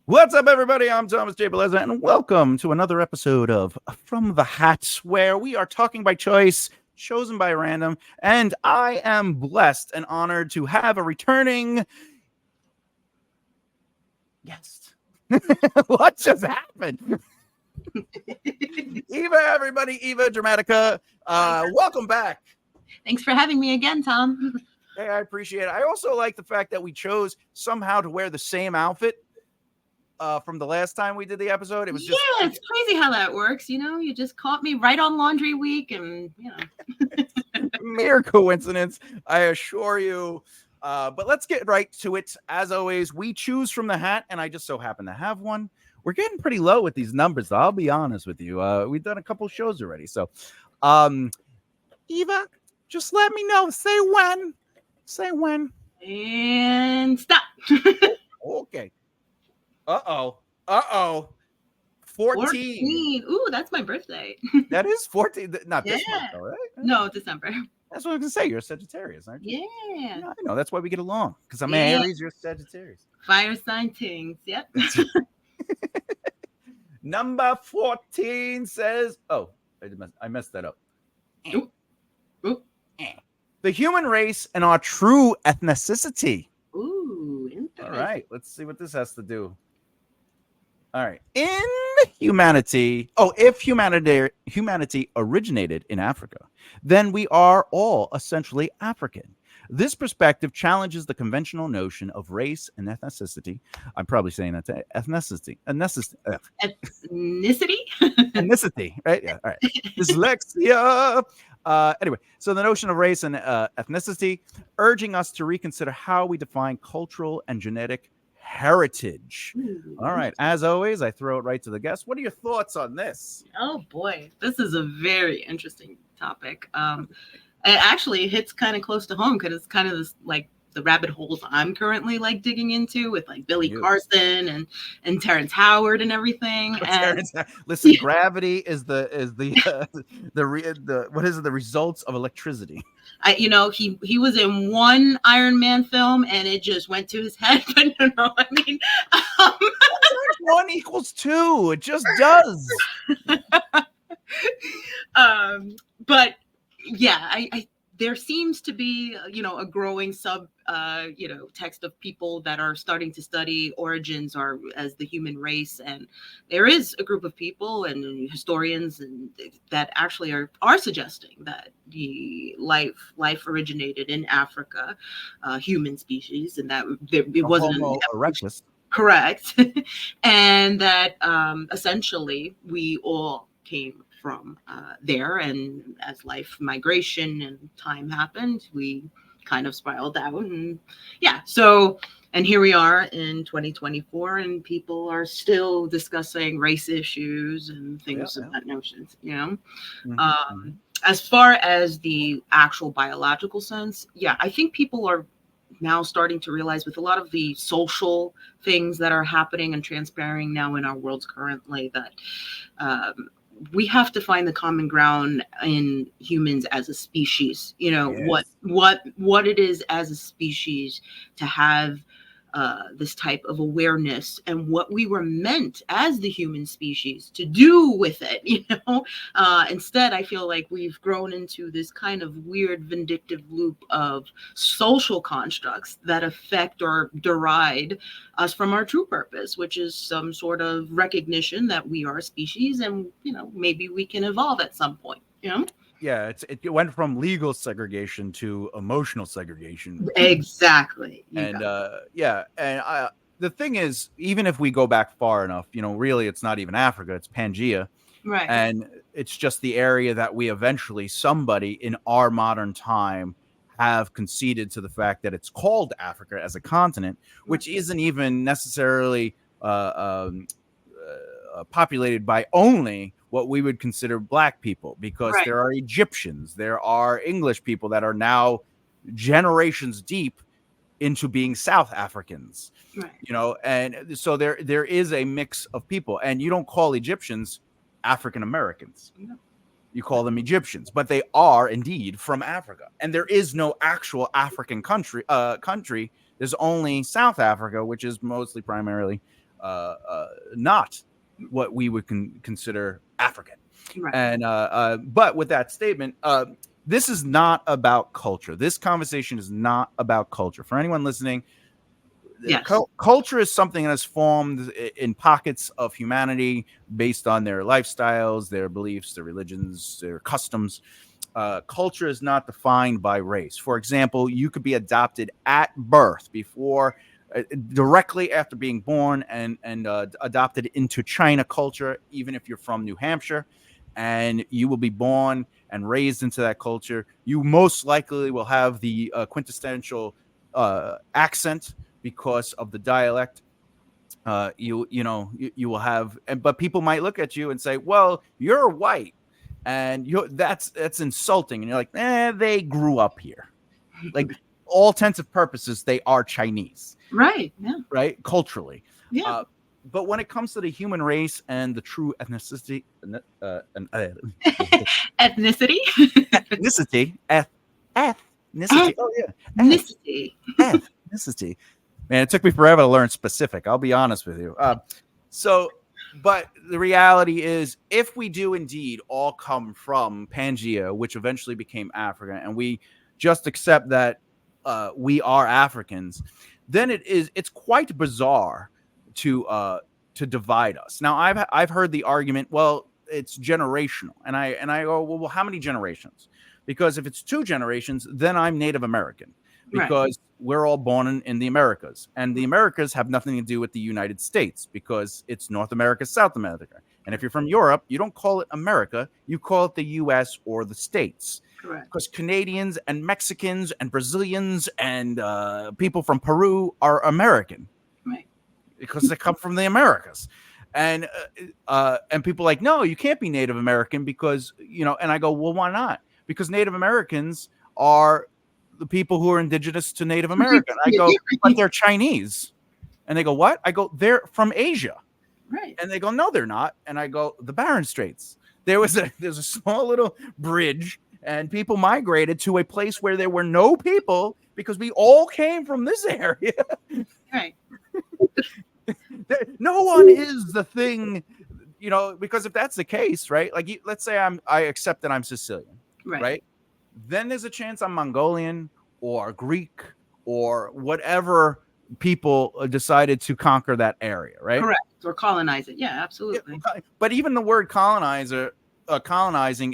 What's up, everybody? I'm Thomas J. Bellezza, and welcome to another episode of From the Hat, where we are talking by choice, chosen by random, and I am blessed and honored to have a returning guest. What just happened? Eva, everybody, Eva Dramatica, welcome back. Thanks for having me again, Tom. Hey, I appreciate it. I also like the fact that we chose somehow to wear the same outfit from the last time we did the episode. It was just it's crazy how that works. You just caught me right on laundry week, and mere coincidence, I assure you. But let's get right to it. As always, we choose from the hat, and I just so happen to have one. We're getting pretty low with these numbers, though, I'll be honest with you. We've done a couple shows already. So, Eva, just let me know. Say when. Say when. And stop. Okay. Uh-oh. 14. Ooh, that's my birthday. That is 14. Not this month, though, right? No, December. That's what I was going to say. You're a Sagittarius, aren't you? Yeah. I know. That's why we get along. Because I'm an Aries, you're a Sagittarius. Fire sign things. Yep. Number 14 says... Oh, I messed that up. Ooh. The human race and our true ethnicity. Ooh, interesting. All right. Let's see what this has to do. All right. In humanity, if humanity originated in Africa, then we are all essentially African. This perspective challenges the conventional notion of race and ethnicity. I'm probably saying that to ethnicity. Ethnicity, right? Yeah. All right. Dyslexia. Anyway, so the notion of race and ethnicity, urging us to reconsider how we define cultural and genetic heritage. All right. As always, I throw it right to the guest. What are your thoughts on this? Oh boy, this is a very interesting topic. It actually hits kind of close to home because it's kind of this, like, the rabbit holes I'm currently like digging into with like Billy Carson and Terrence Howard and everything. Listen, gravity is the what is it? The results of electricity. He was in one Iron Man film and it just went to his head. But I mean, 1 equals 2. It just does. But yeah, I there seems to be, a growing text of people that are starting to study origins or as the human race. And there is a group of people and historians and that actually are suggesting that the life originated in Africa, human species, and that it wasn't Homo erectus. Correct. And that essentially we all came from there, and as life migration and time happened, we kind of spiraled out, and and here we are in 2024, and people are still discussing race issues and things of that notions. As far as the actual biological sense, I think people are now starting to realize, with a lot of the social things that are happening and transpiring now in our worlds currently, that we have to find the common ground in humans as a species. What it is as a species to have this type of awareness, and what we were meant as the human species to do with it. Instead, I feel like we've grown into this kind of weird vindictive loop of social constructs that affect or deride us from our true purpose, which is some sort of recognition that we are a species, and maybe we can evolve at some point. Yeah, it went from legal segregation to emotional segregation. Exactly. And the thing is, even if we go back far enough, really it's not even Africa, it's Pangea. Right. And it's just the area that we eventually, somebody in our modern time, have conceded to the fact that it's called Africa as a continent, which isn't even necessarily populated by only what we would consider black people, because there are Egyptians, there are English people that are now generations deep into being South Africans, and so there is a mix of people, and you don't call Egyptians African Americans. No. You call them Egyptians, but they are indeed from Africa, and there is no actual African country. There's only South Africa, which is mostly primarily not what we would consider African. Right. And but with that statement, this is not about culture. This conversation is not about culture. For anyone listening, Yes. Culture is something that is formed in pockets of humanity based on their lifestyles, their beliefs, their religions, their customs. Culture is not defined by race. For example, you could be adopted at birth before, directly after being born, and adopted into China culture, even if you're from New Hampshire, and you will be born and raised into that culture. You most likely will have the quintessential accent because of the dialect. You will have, but people might look at you and say, well, you're white, and that's insulting, and you're like, they grew up here. Like, all intents and purposes, they are Chinese, right? Yeah, right, culturally. Yeah. But when it comes to the human race and the true ethnicity, ethnicity, ethnicity, oh yeah, ethnicity. Man, it took me forever to learn specific. I'll be honest with you. But the reality is, if we do indeed all come from Pangea, which eventually became Africa, and we just accept that we are Africans, then it's quite bizarre to divide us. Now, I've heard the argument, well, it's generational, and I go, well, how many generations? Because if it's 2 generations, then I'm Native American. Because we're all born in the Americas, and the Americas have nothing to do with the United States, because it's North America, South America. And if you're from Europe, you don't call it America, you call it the US or the States. Correct. Because Canadians and Mexicans and Brazilians and people from Peru are American. Right. Because they come from the Americas. And people are like, no, you can't be Native American because, and I go, well, why not? Because Native Americans are the people who are indigenous to Native America. I go, but they're Chinese. And they go, what? I go, they're from Asia. Right. And they go, no, they're not. And I go, the Barren Straits. There's a small little bridge, and people migrated to a place where there were no people because we all came from this area. Right. No one is the thing, because if that's the case, right? Like, let's say I accept that I'm Sicilian, right? Then there's a chance I'm Mongolian or Greek or whatever people decided to conquer that area, right? Correct. Or colonize it. Yeah, absolutely. But even the word colonizing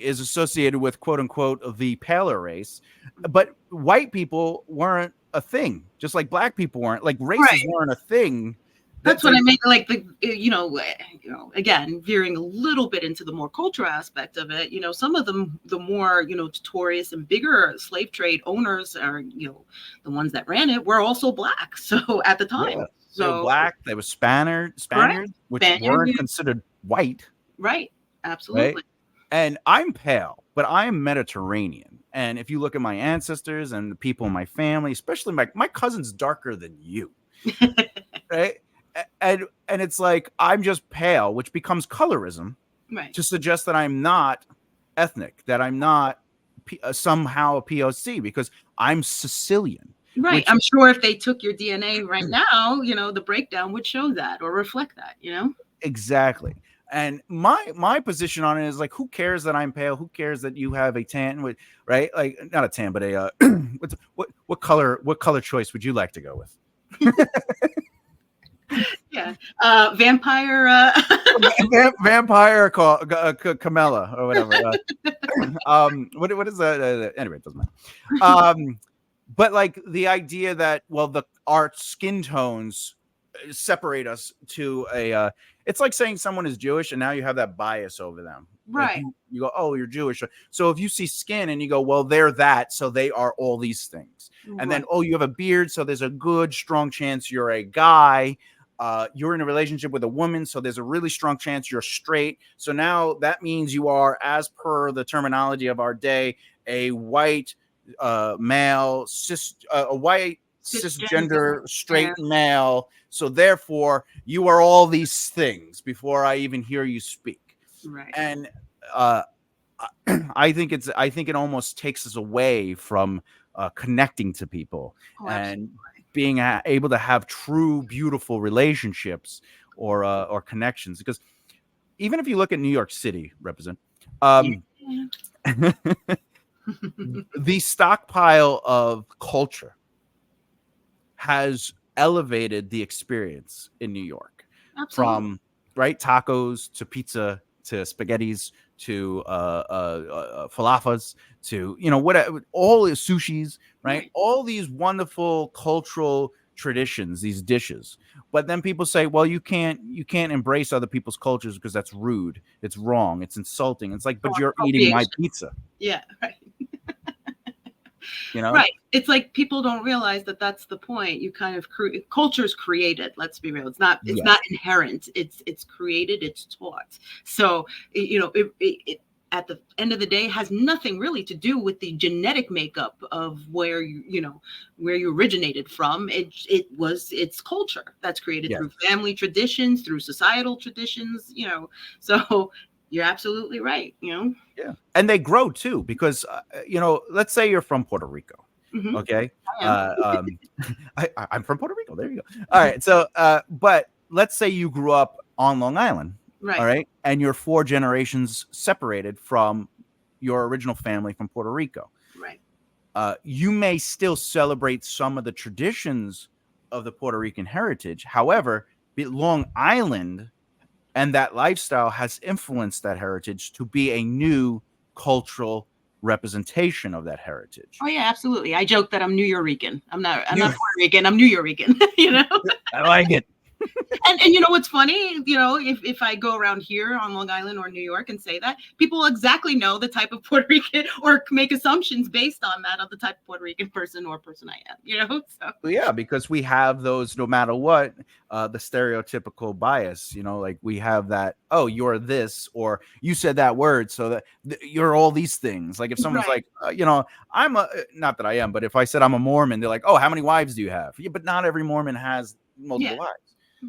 is associated with, quote unquote, the paler race. But white people weren't a thing, just like black people weren't. Like, races weren't a thing. That's what I mean. Like, again, veering a little bit into the more cultural aspect of it, some of them, the more, notorious and bigger slave trade owners are, the ones that ran it were also black. So at the time, they were black, they were Spaniards, which weren't considered white. Right. Absolutely. Right? And I'm pale, but I am Mediterranean. And if you look at my ancestors and the people in my family, especially my cousin's darker than you, right? And it's like, I'm just pale, which becomes colorism, to suggest that I'm not ethnic, that I'm not somehow a POC, because I'm Sicilian. Right. I'm sure if they took your DNA right now, the breakdown would show that or reflect that, Exactly. And my position on it is like, who cares that I'm pale? Who cares that you have a tan? Right? Like, not a tan, but a what color choice would you like to go with? Yeah, vampire. Vampire Camilla or whatever. What is that? Anyway, it doesn't matter. But like, the idea that, well, our skin tones separate us to a. It's like saying someone is Jewish, and now you have that bias over them. Right. Like, you go, oh, you're Jewish. So if you see skin and you go, well, they're that, so they are all these things. And then, oh, you have a beard, so there's a good, strong chance you're a guy. You're in a relationship with a woman, so there's a really strong chance you're straight. So now that means you are, as per the terminology of our day, a white male, a white cisgender straight male. So therefore, you are all these things before I even hear you speak. Right. And I think it almost takes us away from connecting to people and being able to have true, beautiful relationships or connections. Because even if you look at New York City, represent, Yeah. the stockpile of culture has elevated the experience in New York, Absolutely. from right tacos to pizza to spaghettis to falafels to whatever, all the sushis, right? All these wonderful cultural traditions, these dishes. But then people say, well, you can't embrace other people's cultures because that's rude, it's wrong, it's insulting. It's like, but you're eating my pizza. Yeah, right. You know, right. It's like people don't realize that that's the point. You kind of culture's created. Let's be real. It's not inherent. It's created. It's taught. So it at the end of the day has nothing really to do with the genetic makeup of where you originated from. It's culture that's created through family traditions, through societal traditions. So you're absolutely right. Yeah, and they grow too, because let's say you're from Puerto Rico. Mm-hmm. Okay, I'm from Puerto Rico. There you go. All right, so but let's say you grew up on Long Island. Right. All right, and you're 4 generations separated from your original family from Puerto Rico. Right. You may still celebrate some of the traditions of the Puerto Rican heritage. However, Long Island and that lifestyle has influenced that heritage to be a new cultural representation of that heritage. Oh yeah, absolutely. I joke that I'm New Yorican. I'm not Puerto Rican. I'm New Yorican. I like it. And you know what's funny? If I go around here on Long Island or New York and say that, people will exactly know the type of Puerto Rican or make assumptions based on that of the type of Puerto Rican person or person I am. So yeah, because we have those, no matter what, the stereotypical bias. Like we have that. Oh, you're this, or you said that word, so that you're all these things. Like if someone's like, I'm not that I am, but if I said I'm a Mormon, they're like, oh, how many wives do you have? Yeah, but not every Mormon has multiple wives.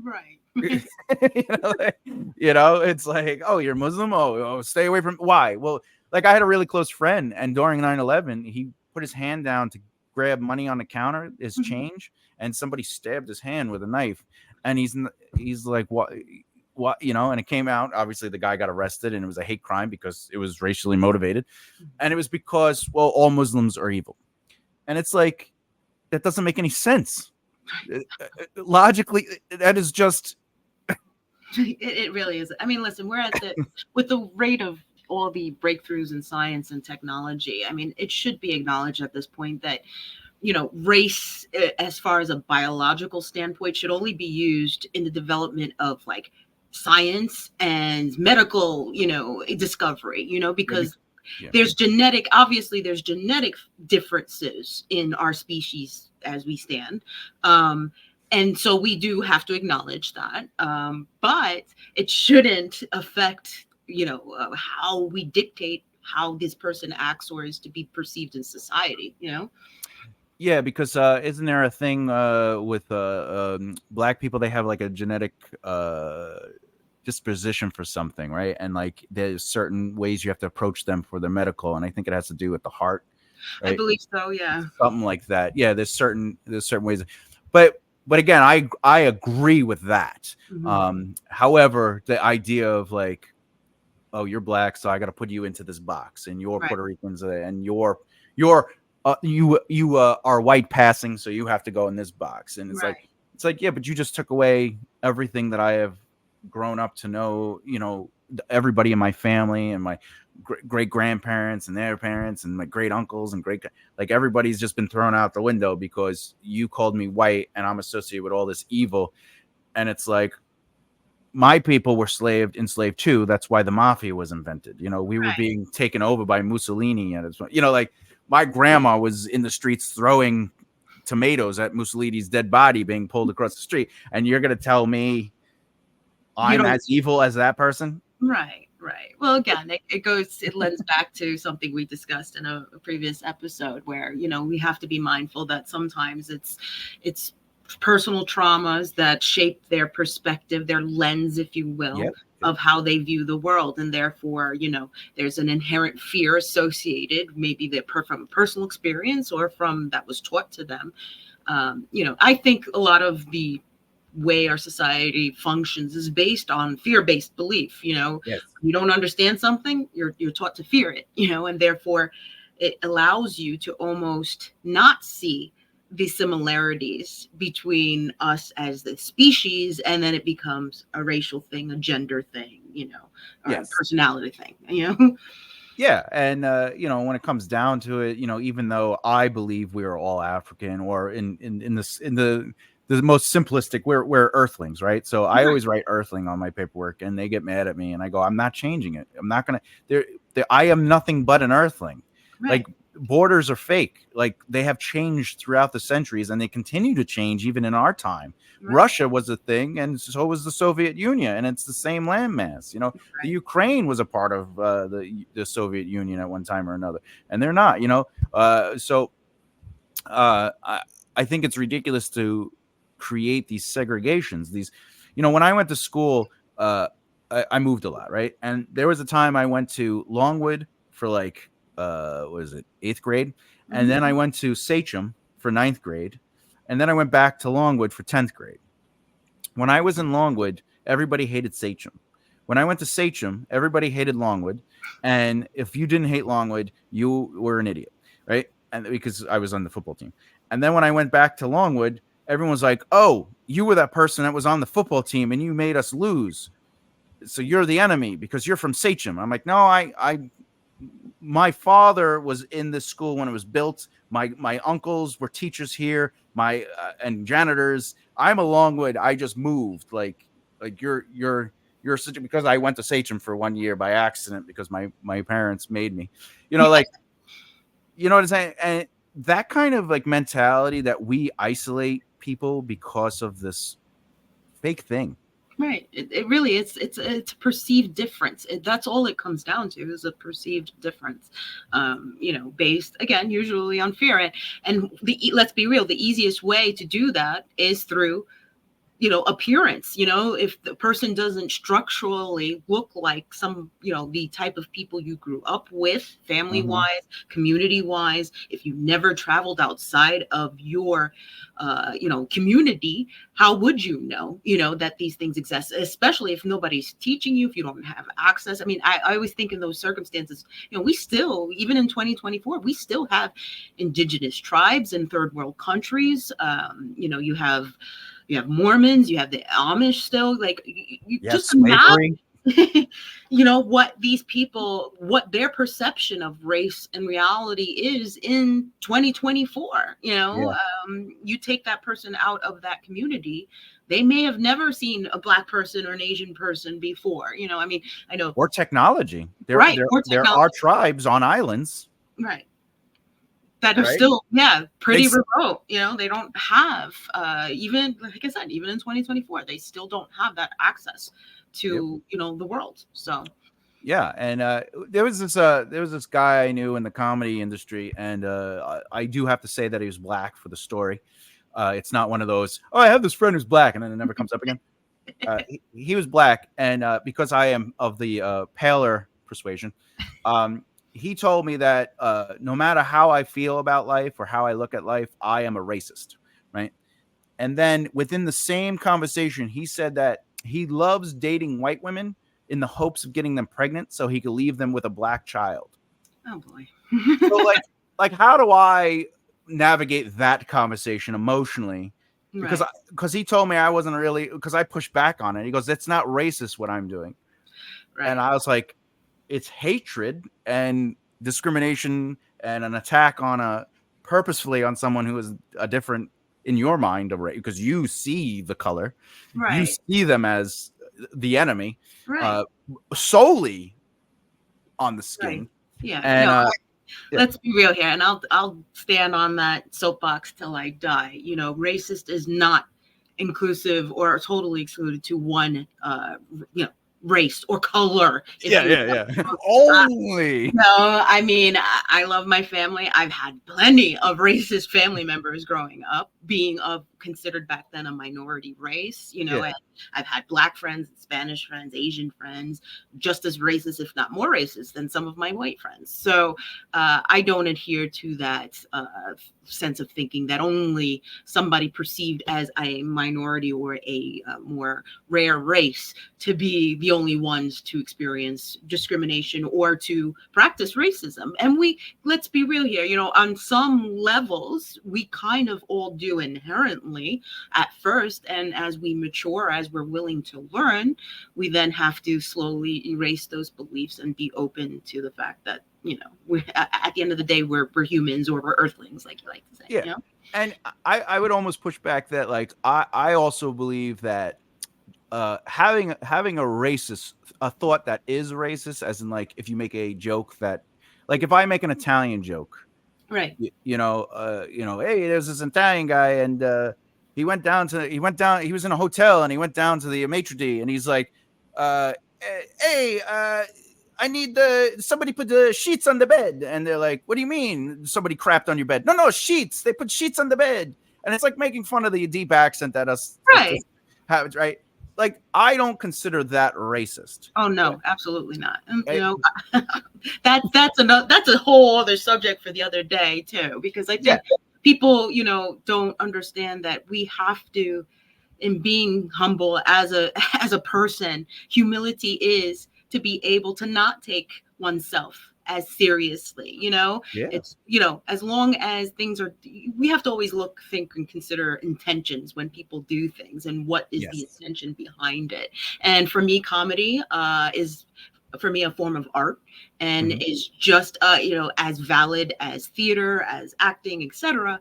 Right. It's like, oh, you're Muslim. Oh, stay away from. Why? Well, like I had a really close friend, and during 9/11, he put his hand down to grab money on the counter, his change, and somebody stabbed his hand with a knife, and he's like, what, and it came out. Obviously, the guy got arrested, and it was a hate crime because it was racially motivated, and it was because, well, all Muslims are evil, and it's like that doesn't make any sense. Logically, that is just it really is. I mean, listen, we're at with the rate of all the breakthroughs in science and technology. I mean, it should be acknowledged at this point that race, as far as a biological standpoint, should only be used in the development of like science and medical discovery, because there's genetic differences in our species as we stand. And so we do have to acknowledge that. But it shouldn't affect, how we dictate how this person acts or is to be perceived in society, Yeah, because isn't there a thing with Black people? They have like a genetic disposition for something, right? And like there's certain ways you have to approach them for their medical, and I think it has to do with the heart. Right? I believe so. Yeah, something like that. Yeah, there's certain ways, but again, I agree with that. Mm-hmm. However, the idea of like, oh, you're Black, so I got to put you into this box, and you're Puerto Ricans, and you are white passing, so you have to go in this box, and it's like, yeah, but you just took away everything that I have grown up to know. Everybody in my family and my great grandparents and their parents and my great uncles and like everybody's just been thrown out the window because you called me white and I'm associated with all this evil. And it's like, my people were enslaved too. That's why the mafia was invented. We were being taken over by Mussolini, and like my grandma was in the streets throwing tomatoes at Mussolini's dead body being pulled across the street, and you're gonna tell me I'm as evil as that person? Right. Well, again, it lends back to something we discussed in a previous episode where, we have to be mindful that sometimes it's personal traumas that shape their perspective, their lens, if you will, of how they view the world. And therefore, there's an inherent fear associated, maybe from personal experience or from that was taught to them. I think a lot of the way our society functions is based on fear-based belief. Yes. You don't understand something, you're taught to fear it, and therefore it allows you to almost not see the similarities between us as the species, and then it becomes a racial thing, a gender thing, or a personality thing, Yeah, and when it comes down to it, even though I believe we are all African, or in the most simplistic, we're Earthlings, right? So I always write Earthling on my paperwork, and they get mad at me, and I go, I'm not changing it. I'm not gonna. I am nothing but an Earthling. Right. Like, borders are fake. Like, they have changed throughout the centuries, and they continue to change even in our time. Right. Russia was a thing, and so was the Soviet Union, and it's the same landmass. The Ukraine was a part of the Soviet Union at one time or another, and they're not. I think it's ridiculous to create these segregations. When I went to school, I moved a lot, right? And there was a time I went to Longwood for like what is it, 8th grade, and then I went to Sachem for 9th grade, and then I went back to Longwood for 10th grade. When I was in Longwood, everybody hated Sachem. When I went to Sachem, everybody hated Longwood, and if you didn't hate Longwood, you were an idiot, right? And because I was on the football team. And then when I went back to Longwood, everyone was like, "Oh, you were that person that was on the football team and you made us lose, so you're the enemy because you're from Sachem." I'm like, "No, my father was in this school when it was built. My uncles were teachers here, and janitors. I'm a Longwood. I just moved. Like you're such a, because I went to Sachem for 1 year by accident because my parents made me. Like, you know what I'm saying? And that kind of like mentality that we isolate people because of this fake thing. Right. It really it's a perceived difference. That's all it comes down to, is a perceived difference. Based again usually on fear. And let's be real, the easiest way to do that is through appearance. If the person doesn't structurally look like some, the type of people you grew up with, family wise, community wise, if you never traveled outside of your, community, how would you know, that these things exist, especially if nobody's teaching you, if you don't have access. I mean, I always think in those circumstances, we still, even in 2024, we still have indigenous tribes in third world countries. You have Mormons, you have the Amish still, like just imagine, what these people, what their perception of race and reality is in 2024. You take that person out of that community, they may have never seen a Black person or an Asian person before. I know. Or technology. There are tribes on islands. Right. That are still, pretty remote. They don't have, even, like I said, even in 2024, they still don't have that access to, the world. So, yeah. And there was this guy I knew in the comedy industry, and I do have to say that he was Black for the story. It's not one of those, "Oh, I have this friend who's Black," and then it never comes up again. He was Black, and because I am of the paler persuasion, he told me that no matter how I feel about life or how I look at life, I am a racist, right? And then within the same conversation, he said that he loves dating white women in the hopes of getting them pregnant so he could leave them with a Black child. Oh, boy. So like, how do I navigate that conversation emotionally? Because he told me I wasn't really, because I pushed back on it. He goes, "It's not racist what I'm doing." Right. And I was like, it's hatred and discrimination and an attack on purposefully on someone who is a different, in your mind, because you see the color, right? You see them as the enemy, right? Solely on the skin. Right. Yeah. And let's be real here, and I'll stand on that soapbox till I die. Racist is not inclusive or totally excluded to one, race or color. Only. No, I mean, I love my family. I've had plenty of racist family members growing up, being of considered back then a minority race, Yeah. and I've had Black friends, Spanish friends, Asian friends, just as racist, if not more racist than some of my white friends. So I don't adhere to that sense of thinking that only somebody perceived as a minority or a more rare race to be the only ones to experience discrimination or to practice racism. And let's be real here, on some levels, we kind of all do inherently at first. And as we mature, as we're willing to learn, we then have to slowly erase those beliefs and be open to the fact that, we're, at the end of the day, we're humans, or we're earthlings, like you like to say. Yeah. And I would almost push back that, like, I also believe that having a thought that is racist, as in, like, if you make a joke that, like, if I make an Italian joke, right, hey, there's this Italian guy, and he was in a hotel, and he went down to the maitre d', and he's like, hey, I need somebody put the sheets on the bed. And they're like, what do you mean somebody crapped on your bed? No, sheets. They put sheets on the bed. And it's like making fun of the deep accent that us have, right? Like, I don't consider that racist. Oh no, absolutely not. That's a whole other subject for the other day too, because I think people, don't understand that we have to, in being humble as a person, humility is to be able to not take oneself as seriously. It's, as long as things are, we have to always look, think, and consider intentions when people do things, and what is the intention behind it. And for me, comedy is, for me, a form of art, and is just as valid as theater, as acting, etc.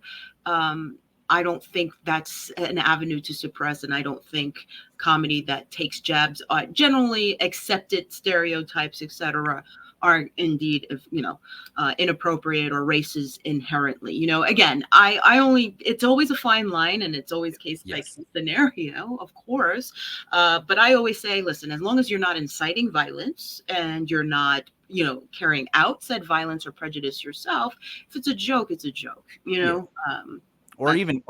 I don't think that's an avenue to suppress, and I don't think comedy that takes jabs at generally accepted stereotypes, etc., are indeed, inappropriate or racist inherently. Again, it's always a fine line, and it's always case by case scenario, of course. But I always say, listen, as long as you're not inciting violence and you're not, carrying out said violence or prejudice yourself, if it's a joke, it's a joke, or even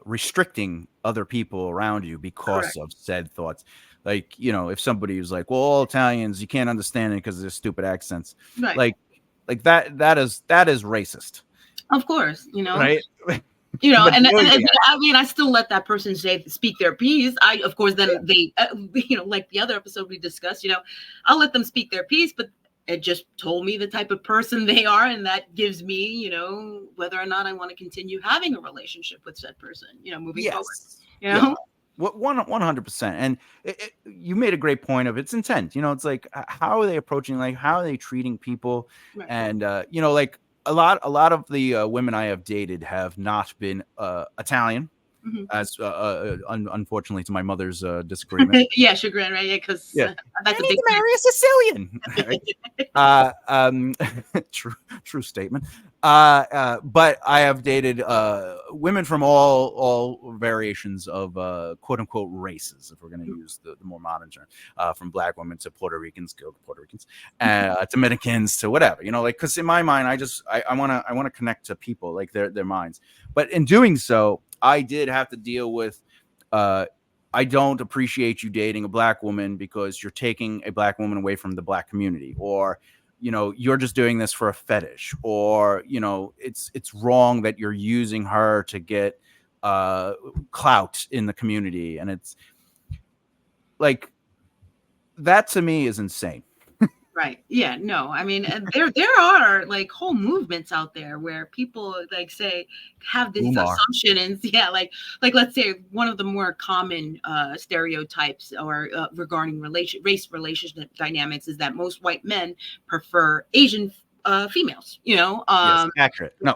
restricting other people around you because of said thoughts. Like, if somebody was like, well, all Italians, you can't understand it because of their stupid accents. Right. Like that is racist. Of course, right. And I mean, I still let that person speak their piece. Of course, then they, like the other episode we discussed, I'll let them speak their piece, but it just told me the type of person they are, and that gives me, whether or not I want to continue having a relationship with said person, moving forward. 100%. And you made a great point of its intent. It's like, how are they approaching? Like, how are they treating people? Right. And like a lot of the women I have dated have not been Italian. As unfortunately, to my mother's disagreement. Chagrin, right? Yeah, because that's a big marry a Sicilian. True statement. But I have dated women from all variations of quote unquote races, if we're going to use the more modern term, from Black women to Puerto Ricans, to Dominicans, to whatever, like, because in my mind, I want to connect to people, like their minds. But in doing so, I did have to deal with, I don't appreciate you dating a Black woman because you're taking a Black woman away from the Black community, or, you're just doing this for a fetish, or, it's wrong that you're using her to get clout in the community. And it's like, that to me is insane. Right. Yeah. No, I mean, there are like whole movements out there where people like have this assumption, and like let's say one of the more common stereotypes or regarding race relationship dynamics is that most white men prefer Asian females. Yes, accurate. No.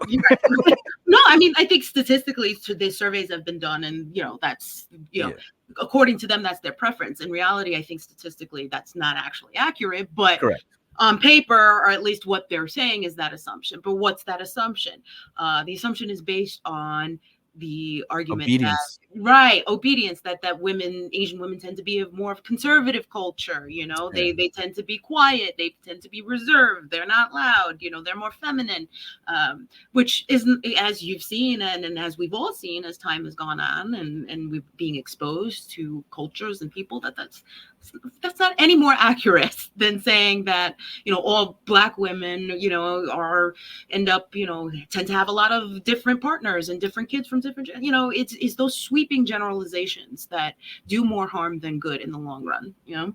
No, I mean, I think statistically, the surveys have been done, and that's according to them, that's their preference. In reality, I think statistically that's not actually accurate, but correct. On paper, or at least what they're saying, is that assumption. But what's that assumption? The assumption is based on the argument Obedience. that, right, obedience, that Asian women tend to be of more of conservative culture, you know, Yeah. they tend to be quiet, they tend to be reserved, they're not loud, you know, they're more feminine, which isn't, as you've seen, and as we've all seen as time has gone on, and we're being exposed to cultures and people, that's not any more accurate than saying that, you know, all Black women, you know, end up, you know, tend to have a lot of different partners and different kids from different, you know, it's those sweeping generalizations that do more harm than good in the long run, you know?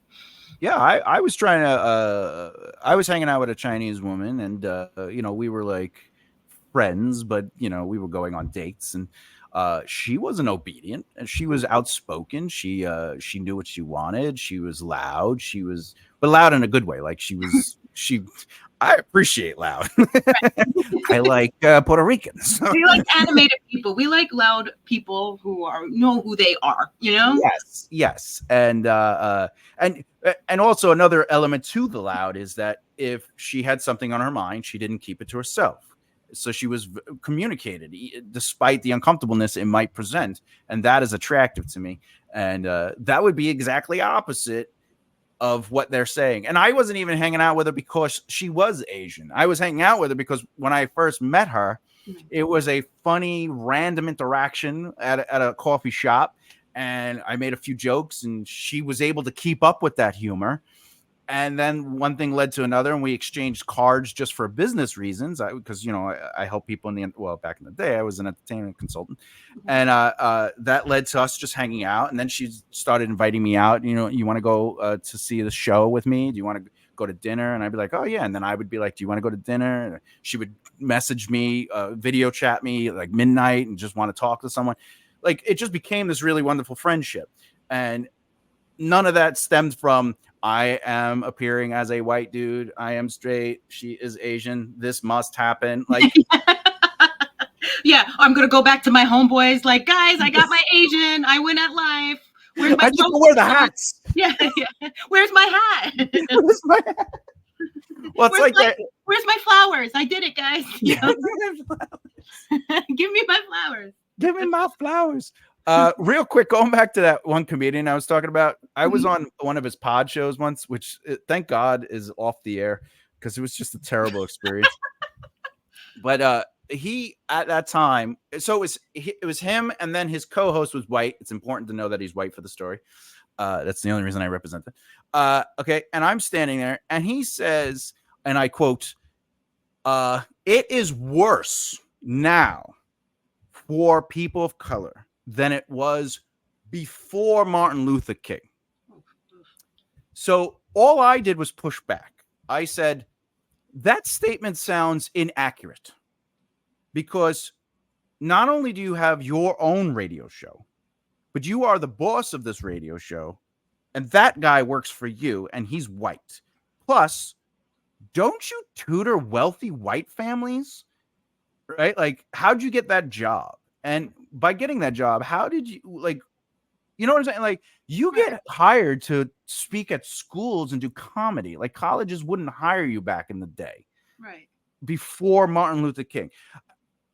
Yeah, I was trying to I was hanging out with a Chinese woman, and you know, we were like friends, but you know, we were going on dates, and she wasn't obedient, and she was outspoken. She knew what she wanted. She was loud. She was, but loud in a good way. Like she I appreciate loud. I like Puerto Ricans. We like animated people. We like loud people who know who they are, you know? Yes. And also another element to the loud is that if she had something on her mind, she didn't keep it to herself. So she was communicated despite the uncomfortableness it might present, and that is attractive to me. And that would be exactly opposite of what they're saying. And I wasn't even hanging out with her because she was Asian. I was hanging out with her because when I first met her, it was a funny random interaction at a coffee shop, and I made a few jokes, and she was able to keep up with that humor. And then one thing led to another, and we exchanged cards just for business reasons. Because you know, I help people back in the day, I was an entertainment consultant, and that led to us just hanging out. And then she started inviting me out. You know, you want to go to see the show with me? Do you want to go to dinner? And I'd be like, oh yeah. And then I would be like, do you want to go to dinner? And she would message me, video chat me like midnight, and just want to talk to someone. Like, it just became this really wonderful friendship, and none of that stemmed from, I am appearing as a white dude, I am straight, she is Asian, this must happen. Like, yeah, I'm gonna go back to my homeboys. Like, guys, I got my Asian. I win at life. Where's my I just wear the hats. Yeah. Where's my hat? Where's my hat? Well, it's where's my flowers? I did it, guys. You know? Give me my flowers. Give me my flowers. Real quick, going back to that one comedian I was talking about, I was on one of his pod shows once, which thank God is off the air, because it was just a terrible experience. But he, at that time, so it was him, and then his co-host was white. It's important to know that he's white for the story. That's the only reason I represent it. Okay, and I'm standing there, and he says, and I quote, "It is worse now for people of color than it was before Martin Luther King." So all I did was push back. I said, that statement sounds inaccurate, because not only do you have your own radio show, but you are the boss of this radio show, and that guy works for you, and he's white. Plus, don't you tutor wealthy white families? Right? Like, how'd you get that job? And by getting that job, how did you, like, you know what I'm saying? Like, you get hired to speak at schools and do comedy. Like, colleges wouldn't hire you back in the day. Right. Before Martin Luther King.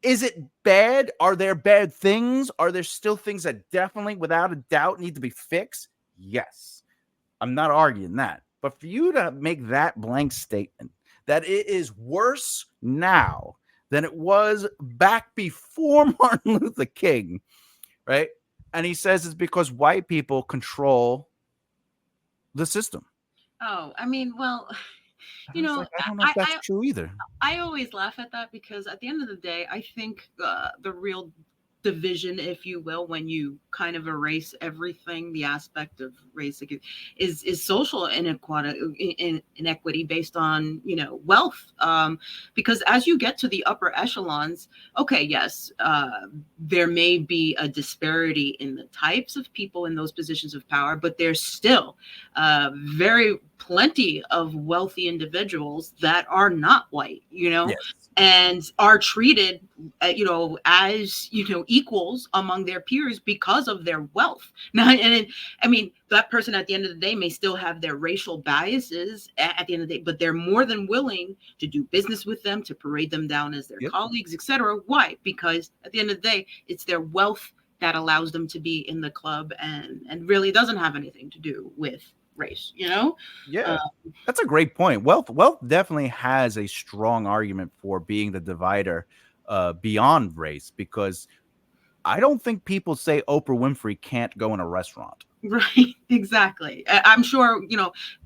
Is it bad? Are there bad things? Are there still things that definitely, without a doubt, need to be fixed? Yes. I'm not arguing that. But for you to make that blank statement that it is worse now than it was back before Martin Luther King, right? And he says it's because white people control the system. Oh, I mean, well, you know, like, I don't know if that's true either. I always laugh at that, because at the end of the day, I think the real division, if you will, when you kind of erase everything, the aspect of race is social inequity based on, you know, wealth. Because as you get to the upper echelons, okay, yes, there may be a disparity in the types of people in those positions of power, but there's still very plenty of wealthy individuals that are not white, Yes. and are treated, as, equals among their peers because of their wealth. Now, I mean, that person at the end of the day may still have their racial biases at the end of the day, but they're more than willing to do business with them, to parade them down as their Yep. colleagues, etc. Why? Because at the end of the day, it's their wealth that allows them to be in the club, and really doesn't have anything to do with race, Yeah, that's a great point. Wealth definitely has a strong argument for being the divider beyond race, because I don't think people say Oprah Winfrey can't go in a restaurant. Right, exactly. I'm sure,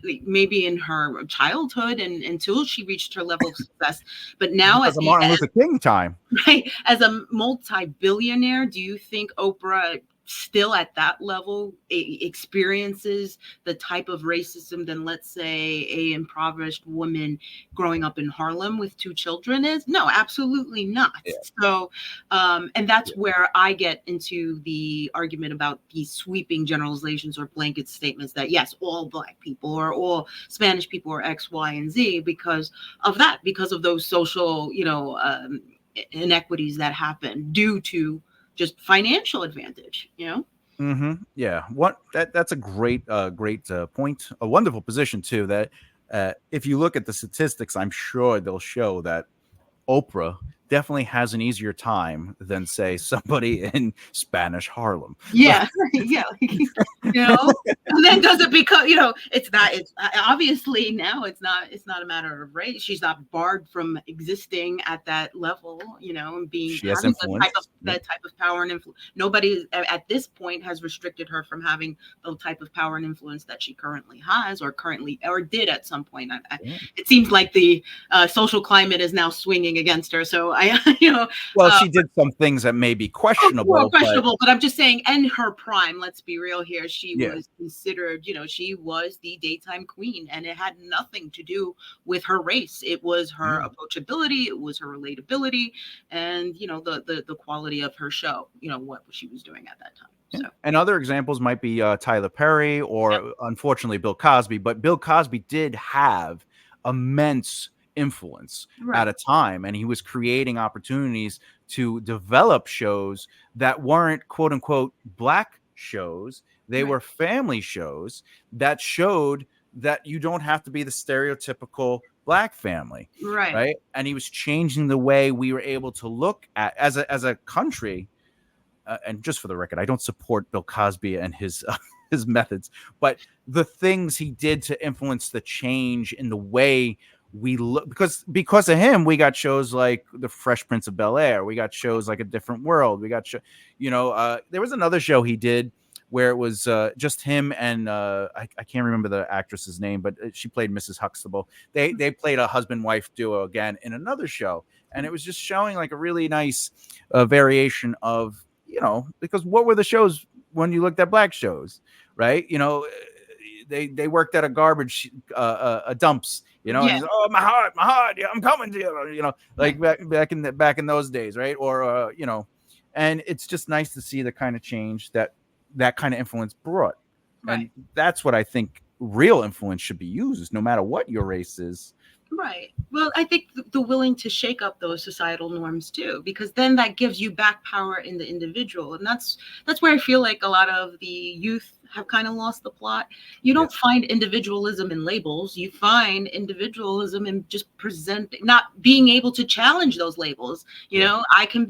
maybe in her childhood and until she reached her level of success, but now Because of Martin Luther King time. right, as a multi-billionaire, do you think Oprah still at that level experiences the type of racism than, let's say, a impoverished woman growing up in Harlem with 2 children is? No, absolutely not. Yeah. So, and that's where I get into the argument about these sweeping generalizations or blanket statements that, yes, all Black people or all Spanish people are X, Y, and Z because of that, because of those social, inequities that happen due to just financial advantage, Mm-hmm. Yeah. That's a great point. A wonderful position too. That if you look at the statistics, I'm sure they'll show that Oprah definitely has an easier time than, say, somebody in Spanish Harlem. Yeah, yeah, and then does it become, it's obviously now it's not a matter of race. She's not barred from existing at that level, and She has having influence. that type of power and influence. Nobody at this point has restricted her from having the type of power and influence that she currently has, or did at some point. It seems like the social climate is now swinging against her. So well, she did some things that may be questionable. But I'm just saying, in her prime, let's be real here, she was considered, she was the daytime queen, and it had nothing to do with her race. It was her approachability, it was her relatability, and the quality of her show, what she was doing at that time. So. And other examples might be Tyler Perry or unfortunately Bill Cosby, but Bill Cosby did have immense influence at a time, and he was creating opportunities to develop shows that weren't quote unquote Black shows. They were family shows that showed that you don't have to be the stereotypical Black family, right? And he was changing the way we were able to look at as a country. And just for the record, I don't support Bill Cosby and his methods, but the things he did to influence the change in the way we look, because of him, we got shows like The Fresh Prince of Bel-Air. We got shows like A Different World. We got there was another show he did where it was just him and I can't remember the actress's name, but she played Mrs. Huxtable. They played a husband-wife duo again in another show, and it was just showing like a really nice variation of, because what were the shows when you looked at Black shows, right? They worked at a garbage dumps, and he's, oh, my heart, yeah, I'm coming to you, like back in those days, right? Or and it's just nice to see the kind of change that kind of influence brought, and that's what I think real influence should be used, no matter what your race is. Right. Well, I think the willing to shake up those societal norms too, because then that gives you back power in the individual. And that's where I feel like a lot of the youth have kind of lost the plot. You don't find individualism in labels. You find individualism in just not being able to challenge those labels. I can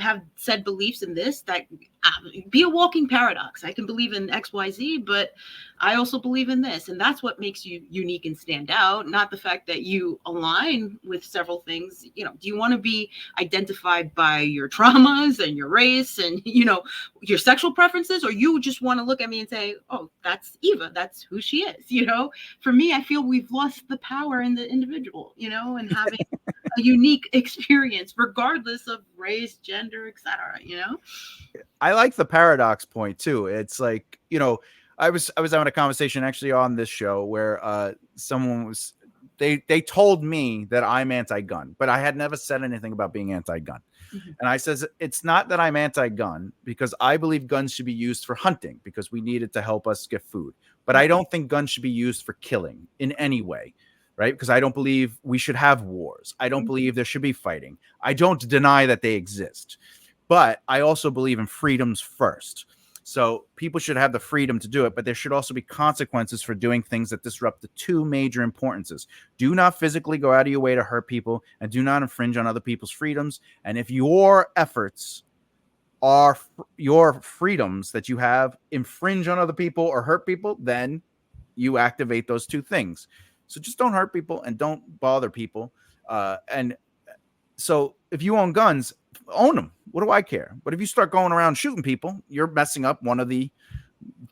have said beliefs in this that be a walking paradox. I can believe in XYZ, but I also believe in this. And that's what makes you unique and stand out, not the fact that you align with several things. Do you want to be identified by your traumas and your race and, your sexual preferences, or you just want to look at me and say, oh, that's Eva, that's who she is? For me, I feel we've lost the power in the individual, and having a unique experience regardless of race, gender, etc. I like the paradox point too. It's like, I was having a conversation actually on this show where someone was, they told me that I'm anti-gun, but I had never said anything about being anti-gun. And I says, it's not that I'm anti-gun, because I believe guns should be used for hunting because we need it to help us get food. But I don't think guns should be used for killing in any way, right? Because I don't believe we should have wars. I don't believe there should be fighting. I don't deny that they exist. But I also believe in freedoms first. So people should have the freedom to do it, but there should also be consequences for doing things that disrupt the two major importances. Do not physically go out of your way to hurt people, and do not infringe on other people's freedoms. And if your efforts are your freedoms that you have infringe on other people or hurt people, then you activate those two things. So just don't hurt people and don't bother people. And so if you own guns, own them. What do I care? But if you start going around shooting people, you're messing up one of the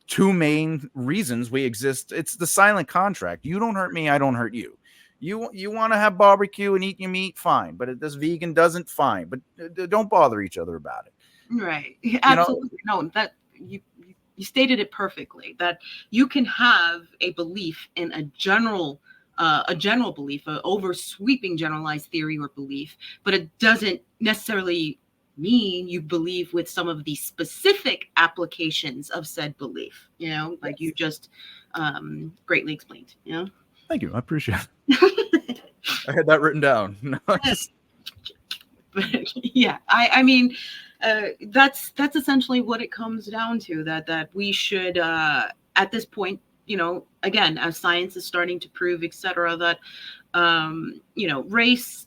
two main reasons we exist. It's the silent contract. You don't hurt me, I don't hurt you. You want to have barbecue and eat your meat, fine. But if this vegan doesn't, fine. But don't bother each other about it. Right. Absolutely. No, that you stated it perfectly, that you can have a belief in a general belief, an oversweeping generalized theory or belief, but it doesn't necessarily mean you believe with some of the specific applications of said belief, like you just greatly explained. Thank you. I appreciate it. I had that written down. Yeah, I mean, that's essentially what it comes down to, that we should, at this point, again, as science is starting to prove, etc., that, race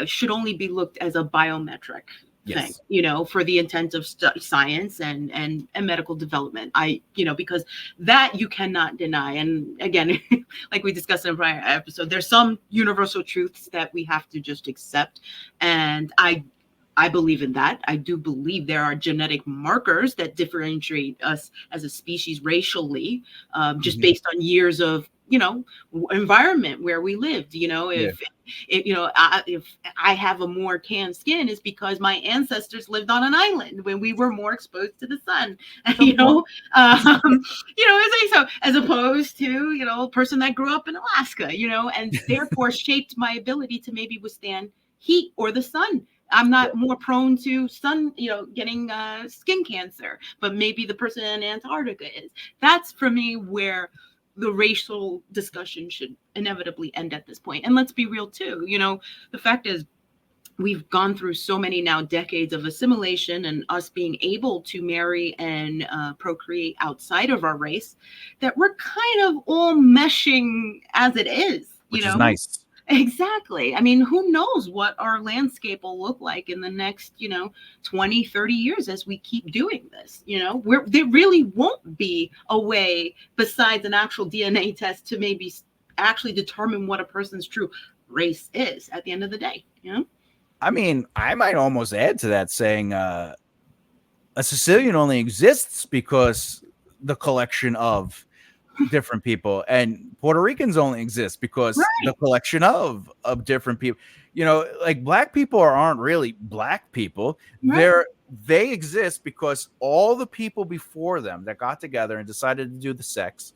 should only be looked as a biometric thing, for the intent of science and medical development. Because that you cannot deny. And again, like we discussed in a prior episode, there's some universal truths that we have to just accept. And I believe in that. I do believe there are genetic markers that differentiate us as a species racially, just based on years of, environment where we lived. If I have a more tan skin, is because my ancestors lived on an island when we were more exposed to the sun. As opposed to, a person that grew up in Alaska, and therefore shaped my ability to maybe withstand heat or the sun. I'm not more prone to getting skin cancer, but maybe the person in Antarctica is. That's for me where the racial discussion should inevitably end at this point. And let's be real too. The fact is, we've gone through so many now decades of assimilation and us being able to marry and procreate outside of our race, that we're kind of all meshing as it is. Which is nice. Exactly. I mean, who knows what our landscape will look like in the next, 20, 30 years as we keep doing this. There really won't be a way besides an actual DNA test to maybe actually determine what a person's true race is at the end of the day. I mean, I might almost add to that saying a Sicilian only exists because the collection of different people, and Puerto Ricans only exist because the collection of different people. Like black people aren't really black people. They exist because all the people before them that got together and decided to do the sex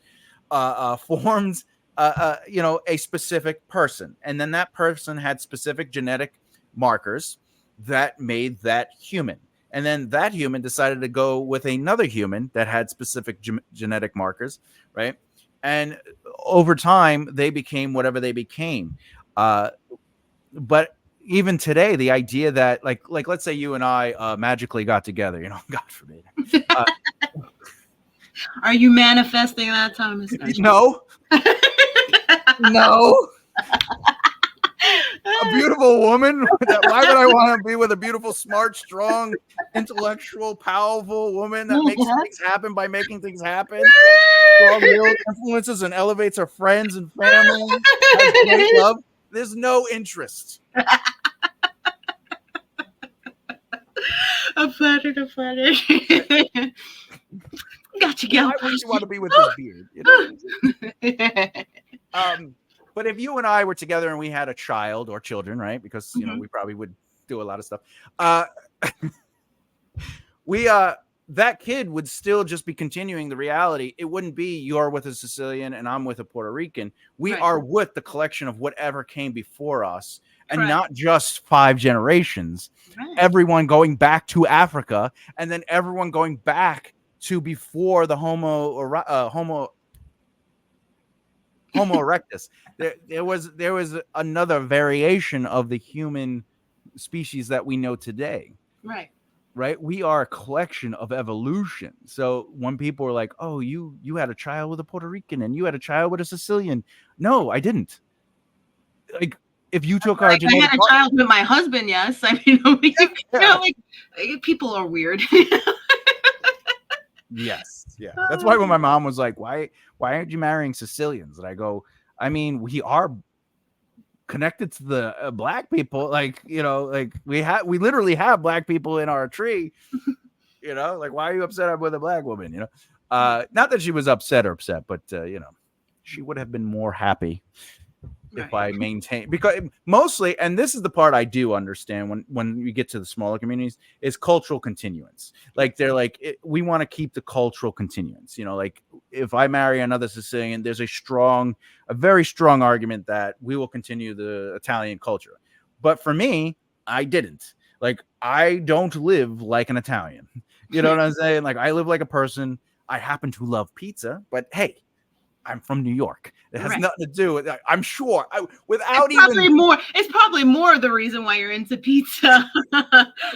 formed a specific person, and then that person had specific genetic markers that made that human. And then that human decided to go with another human that had specific genetic markers, right? And over time, they became whatever they became. But even today, the idea that, like let's say you and I magically got together, God forbid. Are you manifesting that, Thomas? No. No. A beautiful woman. Why would I want to be with a beautiful, smart, strong, intellectual, powerful woman that makes things happen by making things happen? Strong will, influences and elevates our friends and family. Has great love. There's no interest. I'm flattered. Gotcha, Gil. Why would you want to be with this beard? But if you and I were together and we had a child or children, right? Because we probably would do a lot of stuff. that kid would still just be continuing the reality. It wouldn't be you're with a Sicilian and I'm with a Puerto Rican. We are with the collection of whatever came before us, and not just 5 generations. Everyone going back to Africa, and then everyone going back to before the Homo erectus. There was another variation of the human species that we know today. Right? We are a collection of evolution. So when people are like, oh, you had a child with a Puerto Rican and you had a child with a Sicilian. No, I didn't. Like, if you took our genetic, I had a child with my husband, yes. I mean, you know, like, people are weird. Yes. Yeah. That's why when my mom was like, why aren't you marrying Sicilians? And I go, I mean, we are connected to the black people, like, you know, like we literally have black people in our tree, you know, like, why are you upset I'm with a black woman, you know? Not that she was upset, but you know, she would have been more happy if I maintain, because mostly, and this is the part I do understand when you get to the smaller communities, is cultural continuance. Like, they're like, we want to keep the cultural continuance, you know, like if I marry another Sicilian, there's a very strong argument that we will continue the Italian culture. But for me, I didn't. Like, I don't live like an Italian. You know what I'm saying? Like, I live like a person. I happen to love pizza, but hey, I'm from New York. It has nothing to do with that. I'm sure. It's probably more the reason why you're into pizza.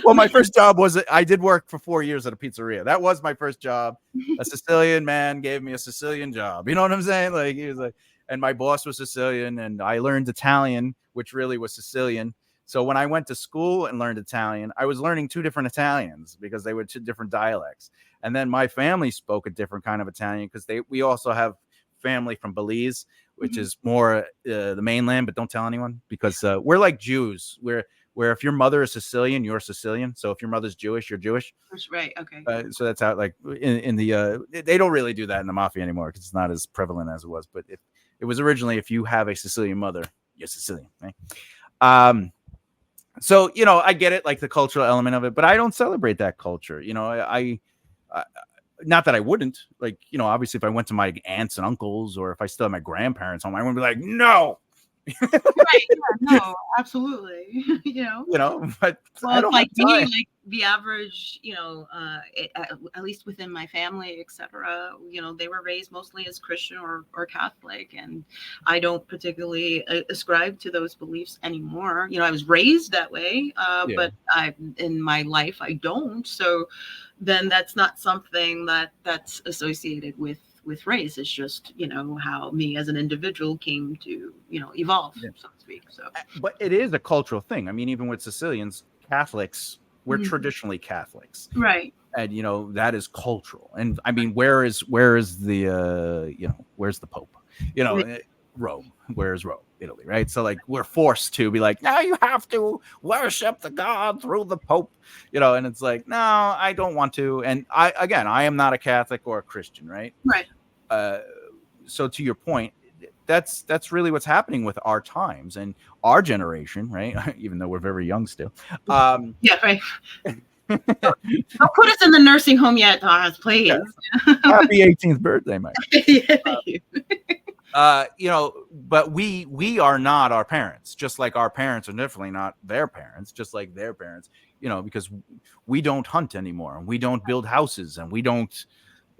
Well, my first job was, I did work for 4 years at a pizzeria. That was my first job. A Sicilian man gave me a Sicilian job. You know what I'm saying? Like, he was like, and my boss was Sicilian, and I learned Italian, which really was Sicilian. So when I went to school and learned Italian, I was learning 2 different Italians because they were 2 different dialects. And then my family spoke a different kind of Italian because we also have family from Belize, which is more the mainland, but don't tell anyone, because we're like Jews, where if your mother is Sicilian, you're Sicilian. So if your mother's Jewish, you're Jewish. Right. Okay. So that's how, like, in the they don't really do that in the mafia anymore because it's not as prevalent as it was. But it was originally, if you have a Sicilian mother, you're Sicilian, right? So, you know, I get it, like the cultural element of it, but I don't celebrate that culture. You know, I not that I wouldn't, like, you know, obviously if I went to my aunts and uncles, or if I still had my grandparents home, I wouldn't be like, no. Right, no, absolutely. you know, but well, it's like me, like the average, you know, at least within my family, etc., you know, they were raised mostly as Christian or Catholic, and I don't particularly ascribe to those beliefs anymore. You know, I was raised that way, but in my life I don't. So then that's not something that's associated with race. It's just, you know, how me as an individual came to, you know, evolve, so to speak. So, but it is a cultural thing. I mean, even with Sicilians, Catholics, we're traditionally Catholics, right? And you know, that is cultural. And I mean, where is the you know, where's the Pope? You know, Rome. Where's Rome? Italy, right? So like, we're forced to be like, now you have to worship the God through the Pope, you know, and it's like, no, I don't want to. And I am not a Catholic or a Christian, right? Right. So to your point, that's really what's happening with our times and our generation, right? Even though we're very young still. Yeah, right. Don't put us in the nursing home yet, Thomas, please. Yeah. Happy 18th birthday, Mike. You know, but we are not our parents, just like our parents are definitely not their parents, just like their parents, you know, because we don't hunt anymore, and we don't build houses, and we don't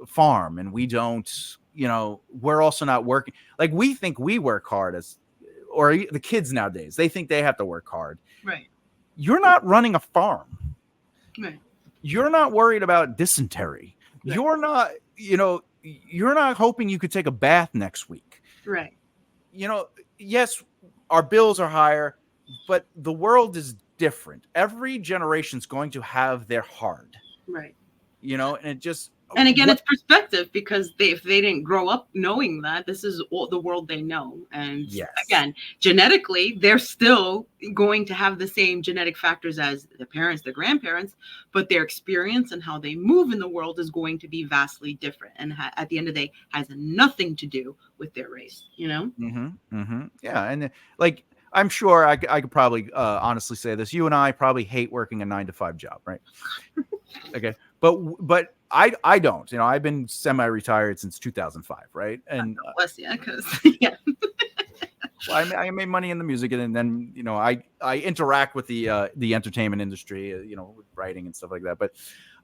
farm, and we don't, you know, we're also not working. Like, we think we work hard, or the kids nowadays, they think they have to work hard. Right. You're not running a farm. Right. You're not worried about dysentery. Right. You're not, you know, you're not hoping you could take a bath next week. Right. You know, yes, our bills are higher, but the world is different. Every generation's going to have their hard. Right. You know, and it just, and again, it's perspective, because if they didn't grow up knowing that, this is all the world they know. And again, genetically, they're still going to have the same genetic factors as the parents, the grandparents, but their experience and how they move in the world is going to be vastly different. And at the end of the day, has nothing to do with their race, you know? Yeah. And like, I'm sure I could probably honestly say this. You and I probably hate working a 9-to-5 job, right? Okay. But I don't. I've been semi-retired since 2005, right? And bless you, because yeah. Well, I made money in the music, and then I interact with the entertainment industry, with writing and stuff like that. But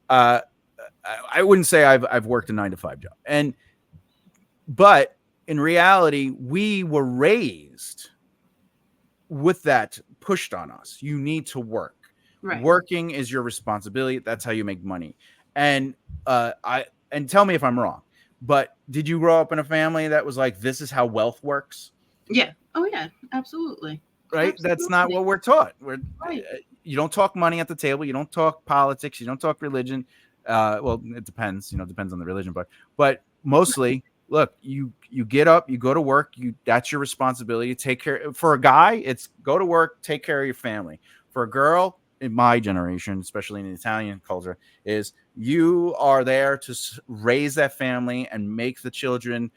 I wouldn't say I've worked a 9-to-5 job, but in reality, we were raised with that pushed on us. You need to work. Right. Working is your responsibility. That's how you make money. And tell me if I'm wrong, but did you grow up in a family that was like, this is how wealth works? Yeah. Oh yeah, absolutely. Right. Absolutely. That's not what we're taught. You don't talk money at the table. You don't talk politics. You don't talk religion. Well, it depends. Depends on the religion, but mostly, look, you get up, you go to work. That's your responsibility. Take care. For a guy, it's go to work, take care of your family. For a girl, in my generation, especially in the Italian culture, is you are there to raise that family and make the children.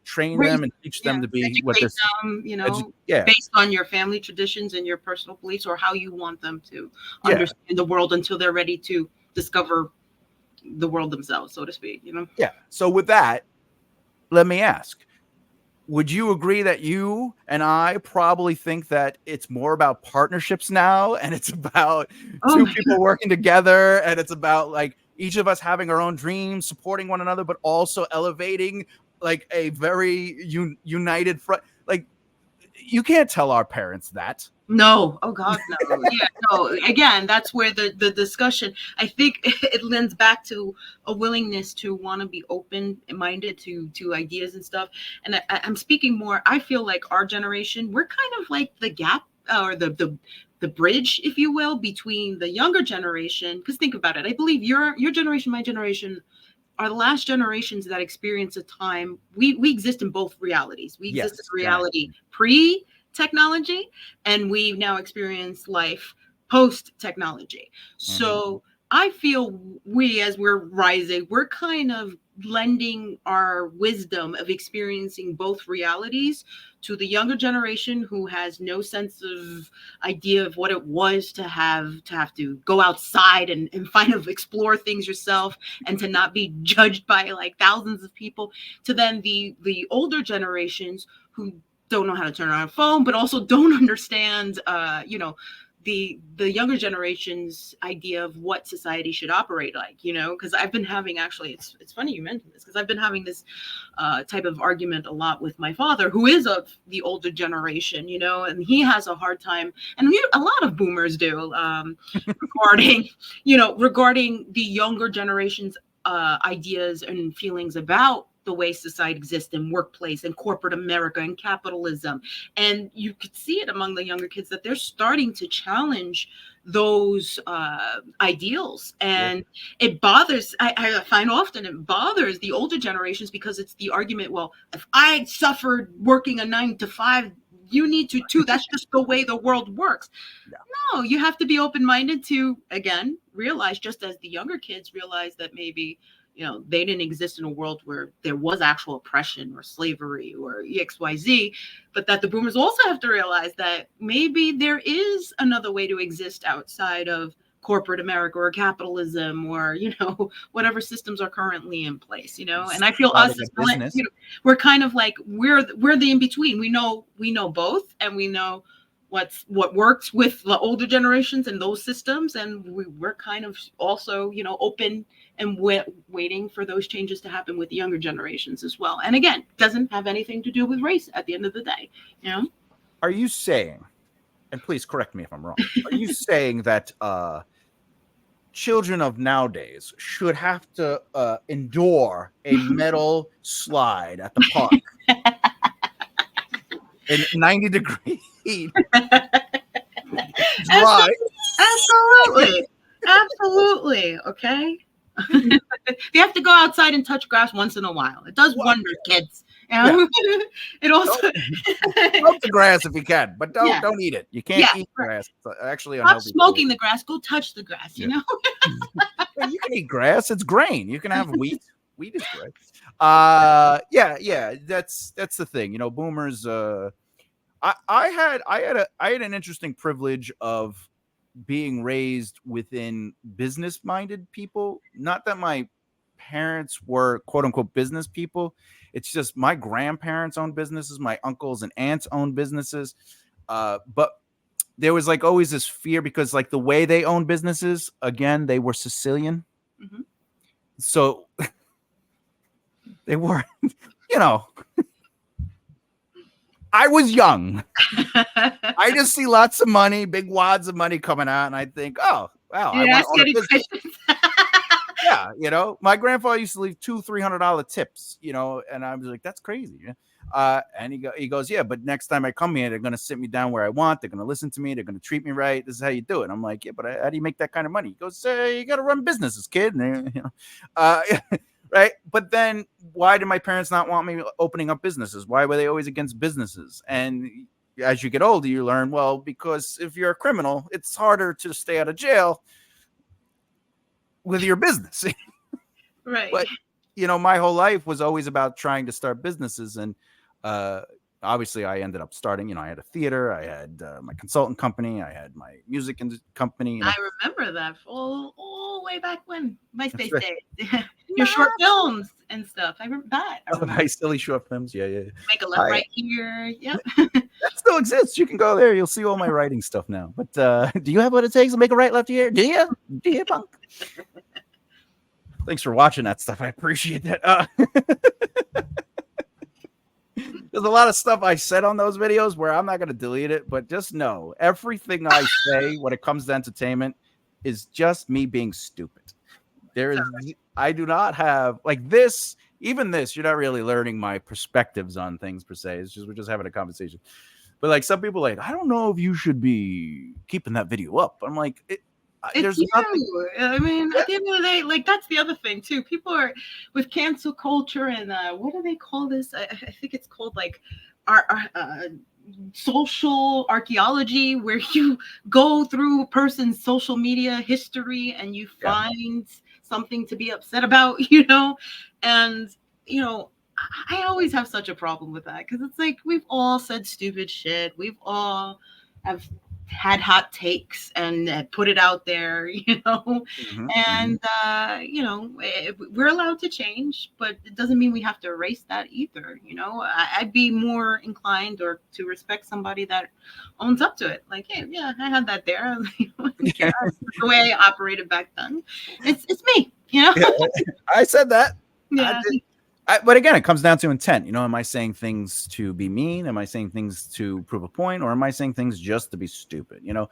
Train them and teach them to be what they're based on your family traditions and your personal beliefs, or how you want them to understand the world until they're ready to discover the world themselves, so to speak. Yeah. So with that, let me ask, would you agree that you and I probably think that it's more about partnerships now, and it's about two people working together, and it's about like each of us having our own dreams, supporting one another, but also elevating like a very united front? Like, you can't tell our parents that. No. Oh God, no. Yeah, no. Again, that's where the discussion, I think it lends back to a willingness to want to be open-minded to ideas and stuff. And I'm speaking more, I feel like our generation, we're kind of like the gap, or the bridge, if you will, between the younger generation. Because think about it. I believe your generation, my generation, are the last generations that experience a time. We exist in both realities. We exist in reality pre-technology, and we now experience life post-technology. So I feel we, as we're rising, we're kind of lending our wisdom of experiencing both realities to the younger generation, who has no sense of idea of what it was to have to go outside and explore things yourself, and to not be judged by like thousands of people, to then the older generations who don't know how to turn on a phone, but also don't understand the younger generation's idea of what society should operate like, because I've been having, actually, it's funny you mentioned this, because I've been having this type of argument a lot with my father, who is of the older generation, and he has a hard time, and a lot of boomers do, regarding the younger generation's ideas and feelings about the way society exists in workplace and corporate America and capitalism. And you could see it among the younger kids that they're starting to challenge those ideals. And it bothers, I find often it bothers the older generations, because it's the argument, well, if I suffered working a 9-to-5, you need to too. That's just the way the world works. No, you have to be open-minded to, again, realize, just as the younger kids realize that maybe they didn't exist in a world where there was actual oppression or slavery or XYZ, but that the boomers also have to realize that maybe there is another way to exist outside of corporate America or capitalism, or whatever systems are currently in place. And I feel us as we're kind of like we're the in between. We know both, and we know what works with the older generations and those systems, and we're kind of also open and waiting for those changes to happen with the younger generations as well. And again, doesn't have anything to do with race at the end of the day. Are you saying, and please correct me if I'm wrong, are you saying that children of nowadays should have to endure a metal slide at the park in 90 degree heat? Dry. Absolutely. Okay. You have to go outside and touch grass once in a while. It does wonders, kids. It also smoke the grass if you can, but don't eat it. You can't eat grass. It's actually unhealthy. Stop smoking the grass. Go touch the grass. You can eat grass. It's grain. You can have wheat. Wheat is great. That's the thing. Boomers. I had an interesting privilege of being raised within business-minded people. Not that my parents were quote unquote business people. It's just my grandparents owned businesses, my uncles and aunts owned businesses. But there was like always this fear because like the way they owned businesses, again, they were Sicilian. Mm-hmm. So they were, you know, I was young. I just see lots of money, big wads of money coming out, and I think, oh, wow, I want to own a business. Yeah, you know, my grandfather used to leave $200-$300 tips, you know, and I was like, that's crazy. And he goes, yeah, but next time I come here, they're going to sit me down where I want. They're going to listen to me. They're going to treat me right. This is how you do it. I'm like, yeah, but how do you make that kind of money? He goes, you got to run businesses, kid. And, you know, right. But then why did my parents not want me opening up businesses? Why were they always against businesses? And as you get older, you learn, well, because if you're a criminal, it's harder to stay out of jail with your business. Right. But, you know, my whole life was always about trying to start businesses. And obviously I ended up starting, you know, I had a theater, I had my consultant company, I had my music company. You know. I remember that all way back when, MySpace days. Your short films and stuff. I remember that. My silly short films. Yeah. Make a left right here. Yep. That still exists. You can go there. You'll see all my writing stuff now. But do you have what it takes to make a right left here? Do you, punk? Thanks for watching that stuff. I appreciate that. There's a lot of stuff I said on those videos where I'm not going to delete it, but just know everything I say when it comes to entertainment is just me being stupid. I do not have like this, even this, you're not really learning my perspectives on things per se. It's just, we're just having a conversation. But like some people like, I don't know if you should be keeping that video up. I'm like, it's you. I mean, at the end of the day, like that's the other thing too. People are with cancel culture and what do they call this? I think it's called like our social archaeology, where you go through a person's social media history and you find something to be upset about, you know, and you know. I always have such a problem with that because it's like we've all said stupid shit. We've all have had hot takes and put it out there, you know, and you know, we're allowed to change, but it doesn't mean we have to erase that either. You know, I'd be more inclined or to respect somebody that owns up to it. Like, hey, yeah, I had that there. The way I operated back then. It's me, you know. I said that. Yeah. But again, it comes down to intent. You know, am I saying things to be mean? Am I saying things to prove a point? Or am I saying things just to be stupid, you know,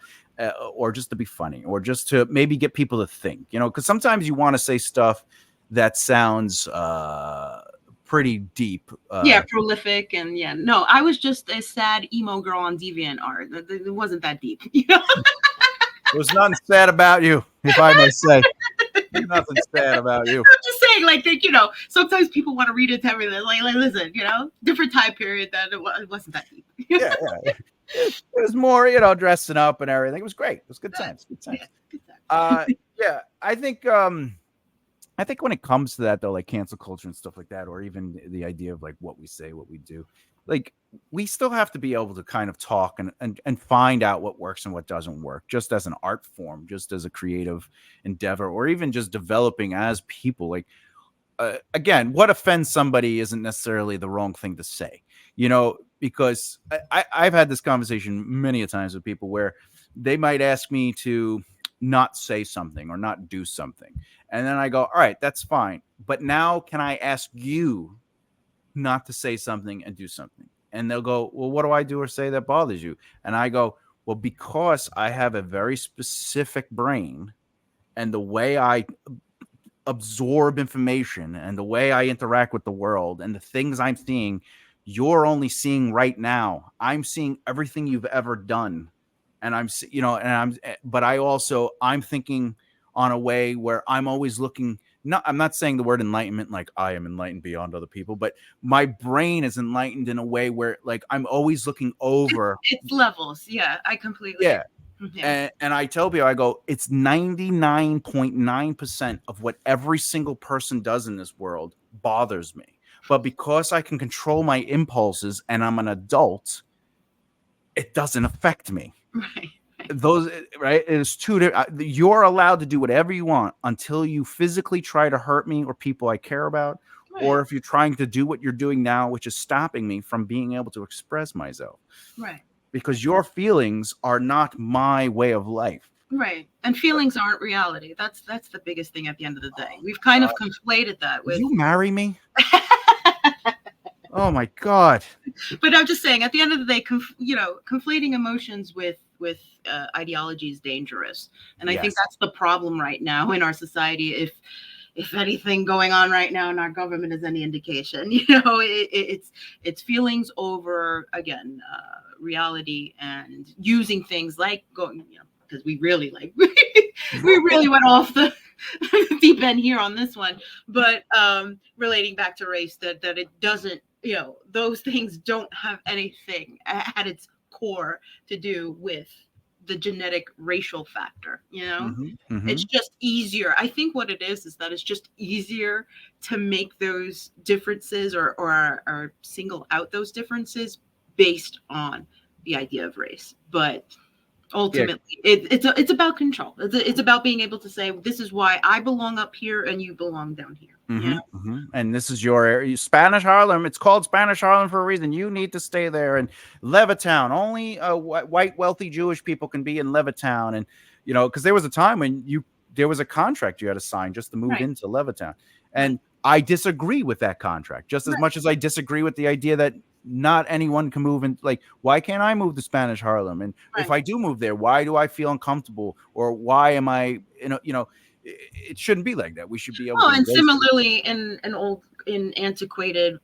or just to be funny, or just to maybe get people to think, you know, because sometimes you want to say stuff that sounds pretty deep. Prolific. And no, I was just a sad emo girl on DeviantArt. It wasn't that deep. You know? There's nothing sad about you, if I may say. Nothing sad about you. I'm just saying, like, you know, sometimes people want to read into everything. Like, listen, you know, different time period that it wasn't that deep. Yeah. It was more, you know, dressing up and everything. It was great. It was good times. Good times. Yeah. I think when it comes to that though, like cancel culture and stuff like that, or even the idea of like what we say, what we do, like we still have to be able to kind of talk and find out what works and what doesn't work, just as an art form, just as a creative endeavor, or even just developing as people. Like, again, what offends somebody isn't necessarily the wrong thing to say, you know, because I've had this conversation many a times with people where they might ask me to not say something or not do something. And then I go, all right, that's fine. But now can I ask you not to say something and do something? And they'll go, well, what do I do or say that bothers you? And I go, well, because I have a very specific brain, and the way I absorb information and the way I interact with the world and the things I'm seeing, you're only seeing right now. I'm seeing everything you've ever done. And I'm thinking on a way where I'm always looking. I'm not saying the word enlightenment like I am enlightened beyond other people, but my brain is enlightened in a way where like I'm always looking over. It's levels. Yeah, I completely. Yeah. And I tell people, I go, it's 99.9% of what every single person does in this world bothers me. But because I can control my impulses and I'm an adult, it doesn't affect me. Right. those, right? It's two different. You're allowed to do whatever you want until you physically try to hurt me or people I care about, or Right. if you're trying to do what you're doing now, which is stopping me from being able to express myself. Right. Because your feelings are not my way of life. Right. And feelings aren't reality. That's the biggest thing at the end of the day. We've kind of conflated that Would with you marry me? Oh my God. But I'm just saying, at the end of the day, conflating emotions with ideology is dangerous, and I think Yes. that's the problem right now in our society. If anything going on right now in our government is any indication, it's feelings over, again, reality, and using things like going, because we really we really went off the deep end here on this one, but relating back to race, that it doesn't, those things don't have anything at its core to do with the genetic racial factor. It's just easier. I think what it is that it's just easier to make those differences, or single out those differences based on the idea of race. But ultimately, it's about control. It's about being able to say, this is why I belong up here and you belong down here. And this is your area, Spanish Harlem. It's called Spanish Harlem for a reason. You need to stay there. And Levittown, only white wealthy Jewish people can be in Levittown. And because there was a time when there was a contract you had to sign just to move into Levittown. And I disagree with that contract just as much as I disagree with the idea that not anyone can move in. Like, why can't I move to Spanish Harlem? And if I do move there, why do I feel uncomfortable? Or why am I, it shouldn't be like that. We should be able to. And similarly, in antiquated,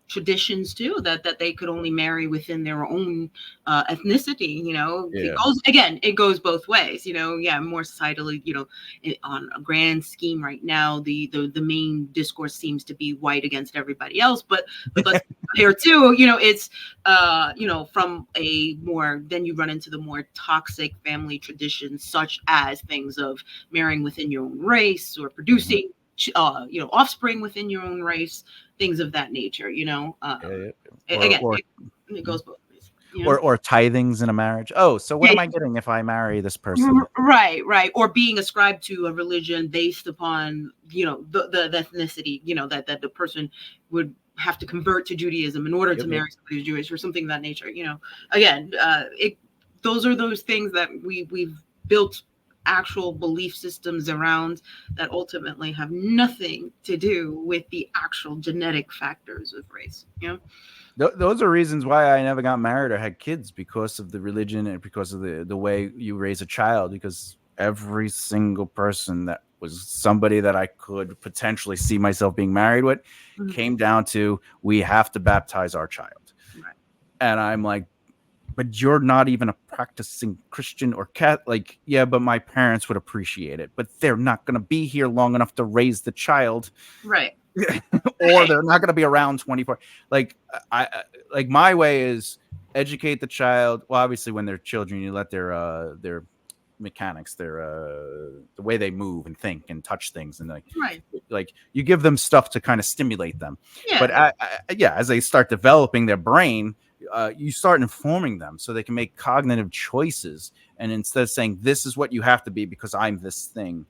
traditions too, that they could only marry within their own ethnicity. It goes both ways. More societally, on a grand scheme right now, the main discourse seems to be white against everybody else. But here too, it's from a more, then you run into the more toxic family traditions, such as things of marrying within your own race, or producing offspring within your own race, things of that nature. Again, it goes both ways. Or tithings in a marriage. Oh, so what am I getting if I marry this person? Right. Or being ascribed to a religion based upon the ethnicity, that the person would have to convert to Judaism in order to marry somebody who's Jewish, or something of that nature. Again, those are those things that we've built actual belief systems around, that ultimately have nothing to do with the actual genetic factors of race. Those are reasons why I never got married or had kids, because of the religion and because of the way you raise a child. Because every single person that was somebody that I could potentially see myself being married with came down to, we have to baptize our child. And I'm like, but you're not even a practicing Christian or Catholic. Yeah, but my parents would appreciate it. But they're not going to be here long enough to raise the child. Right. Or they're not going to be around 24. Like, my way is educate the child. Well, obviously, when they're children, you let their mechanics, the way they move and think and touch things, and like you give them stuff to kind of stimulate them. But as they start developing their brain, you start informing them so they can make cognitive choices. And instead of saying, this is what you have to be because I'm this thing,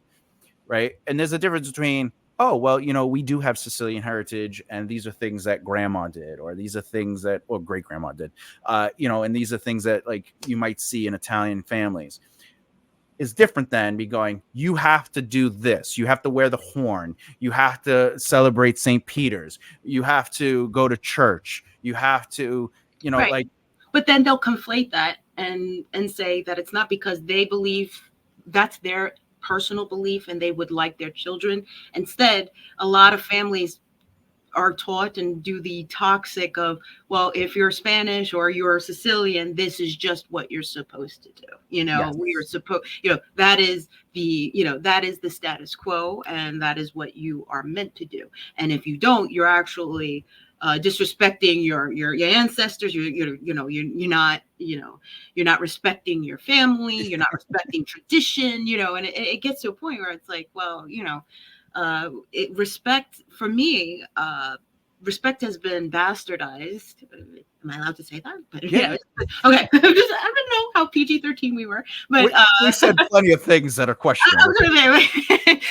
right? And there's a difference between, oh, well, we do have Sicilian heritage, and these are things that grandma did, or these are things that, or great grandma did, and these are things that, like, you might see in Italian families. Is different than be going, you have to do this. You have to wear the horn. You have to celebrate St. Peter's. You have to go to church. You have to, like. But then they'll conflate that and say that it's not because they believe that's their personal belief and they would like their children. Instead, a lot of families are taught and do the toxic of, well, if you're Spanish or you're Sicilian, this is just what you're supposed to do. We are supposed, that is the status quo, and that is what you are meant to do. And if you don't, you're actually disrespecting your ancestors. You're not respecting your family. You're not respecting tradition. And it gets to a point where it's like, well, respect for me respect has been bastardized. Am I allowed to say that? But yeah. Okay. I don't know how PG-13 we were, but we said plenty of things that are questionable.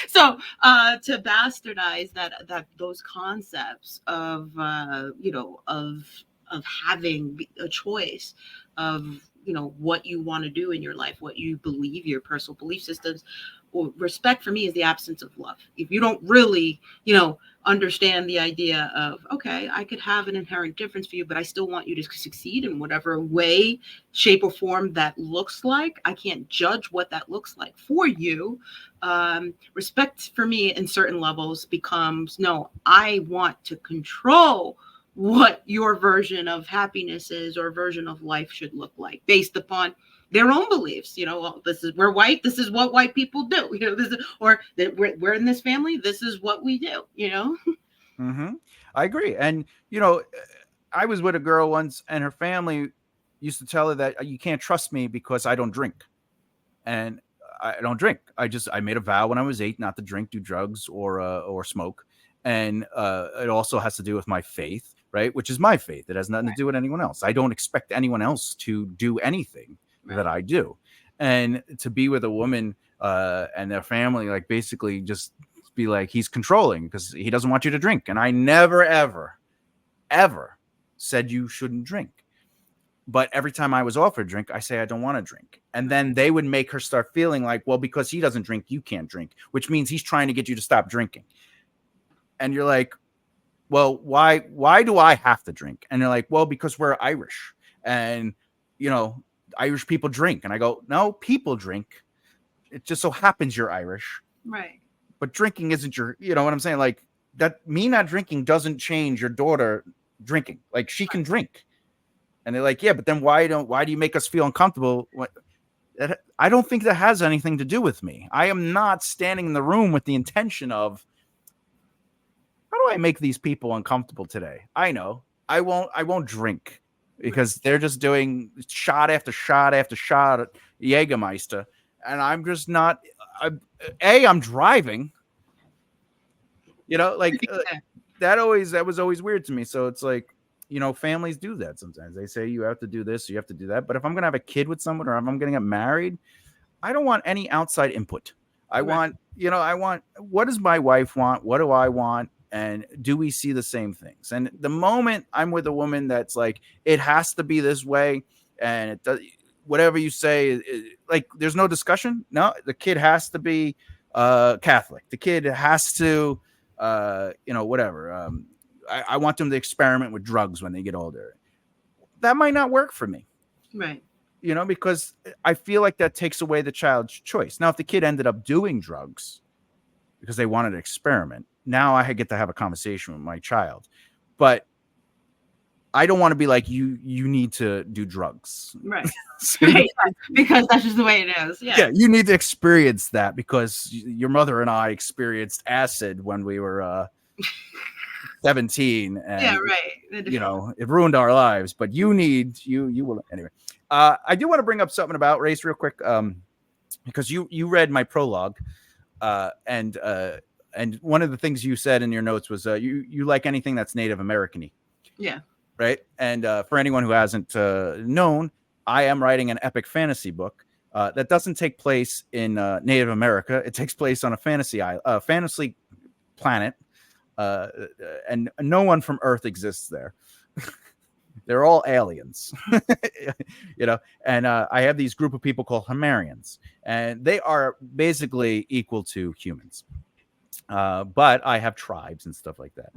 So to bastardize that those concepts of of having a choice of what you want to do in your life, what you believe, your personal belief systems. Well, respect for me is the absence of love. If you don't really understand the idea of, okay, I could have an inherent difference for you, but I still want you to succeed in whatever way, shape, or form that looks like. I can't judge what that looks like for you. Respect for me in certain levels becomes, no, I want to control what your version of happiness is or version of life should look like based upon their own beliefs. Well, we're white, this is what white people do, this is, or that we're in this family, this is what we do. Mm-hmm. I agree. And I was with a girl once, and her family used to tell her that you can't trust me because I don't drink. And I don't drink. I made a vow when I was 8 not to drink, do drugs, or smoke. And it also has to do with my faith, right? Which is my faith. It has nothing to do with anyone else. I don't expect anyone else to do anything that I do. And to be with a woman and their family, like basically just be like, he's controlling because he doesn't want you to drink. And I never, ever, ever said you shouldn't drink. But every time I was offered a drink, I say I don't want to drink. And then they would make her start feeling like, well, because he doesn't drink, you can't drink, which means he's trying to get you to stop drinking. And you're like, well, why do I have to drink? And they're like, well, because we're Irish and, Irish people drink. And I go, no, people drink. It just so happens you're Irish. Right. But drinking isn't your, you know what I'm saying? Like that, me not drinking doesn't change your daughter drinking. Like she can drink. And they're like, yeah, but then why do you make us feel uncomfortable? I don't think that has anything to do with me. I am not standing in the room with the intention of, how do I make these people uncomfortable today? I know I won't drink because they're just doing shot after shot after shot at Jägermeister. And I'm just not, I'm driving, that was always weird to me. So it's like, families do that sometimes. They say you have to do this, you have to do that. But if I'm going to have a kid with someone or if I'm going to get married, I don't want any outside input. I want, what does my wife want? What do I want? And do we see the same things? And the moment I'm with a woman that's like, it has to be this way, and it does, whatever you say, like there's no discussion. No, the kid has to be Catholic. The kid has to, whatever. I want them to experiment with drugs when they get older. That might not work for me. Right. Because I feel like that takes away the child's choice. Now, if the kid ended up doing drugs because they wanted to experiment, now I get to have a conversation with my child. But I don't want to be like, you need to do drugs. Right. Right. Because that's just the way it is. Yeah. Yeah. You need to experience that because your mother and I experienced acid when we were 17. And, yeah, right. It ruined our lives. But you will. Anyway, I do want to bring up something about race real quick because you read my prologue and one of the things you said in your notes was you like anything that's Native American-y. Yeah. Right. And for anyone who hasn't known, I am writing an epic fantasy book that doesn't take place in Native America. It takes place on a fantasy planet. And no one from Earth exists there. They're all aliens, and I have these group of people called Himarians, and they are basically equal to humans. But I have tribes and stuff like that.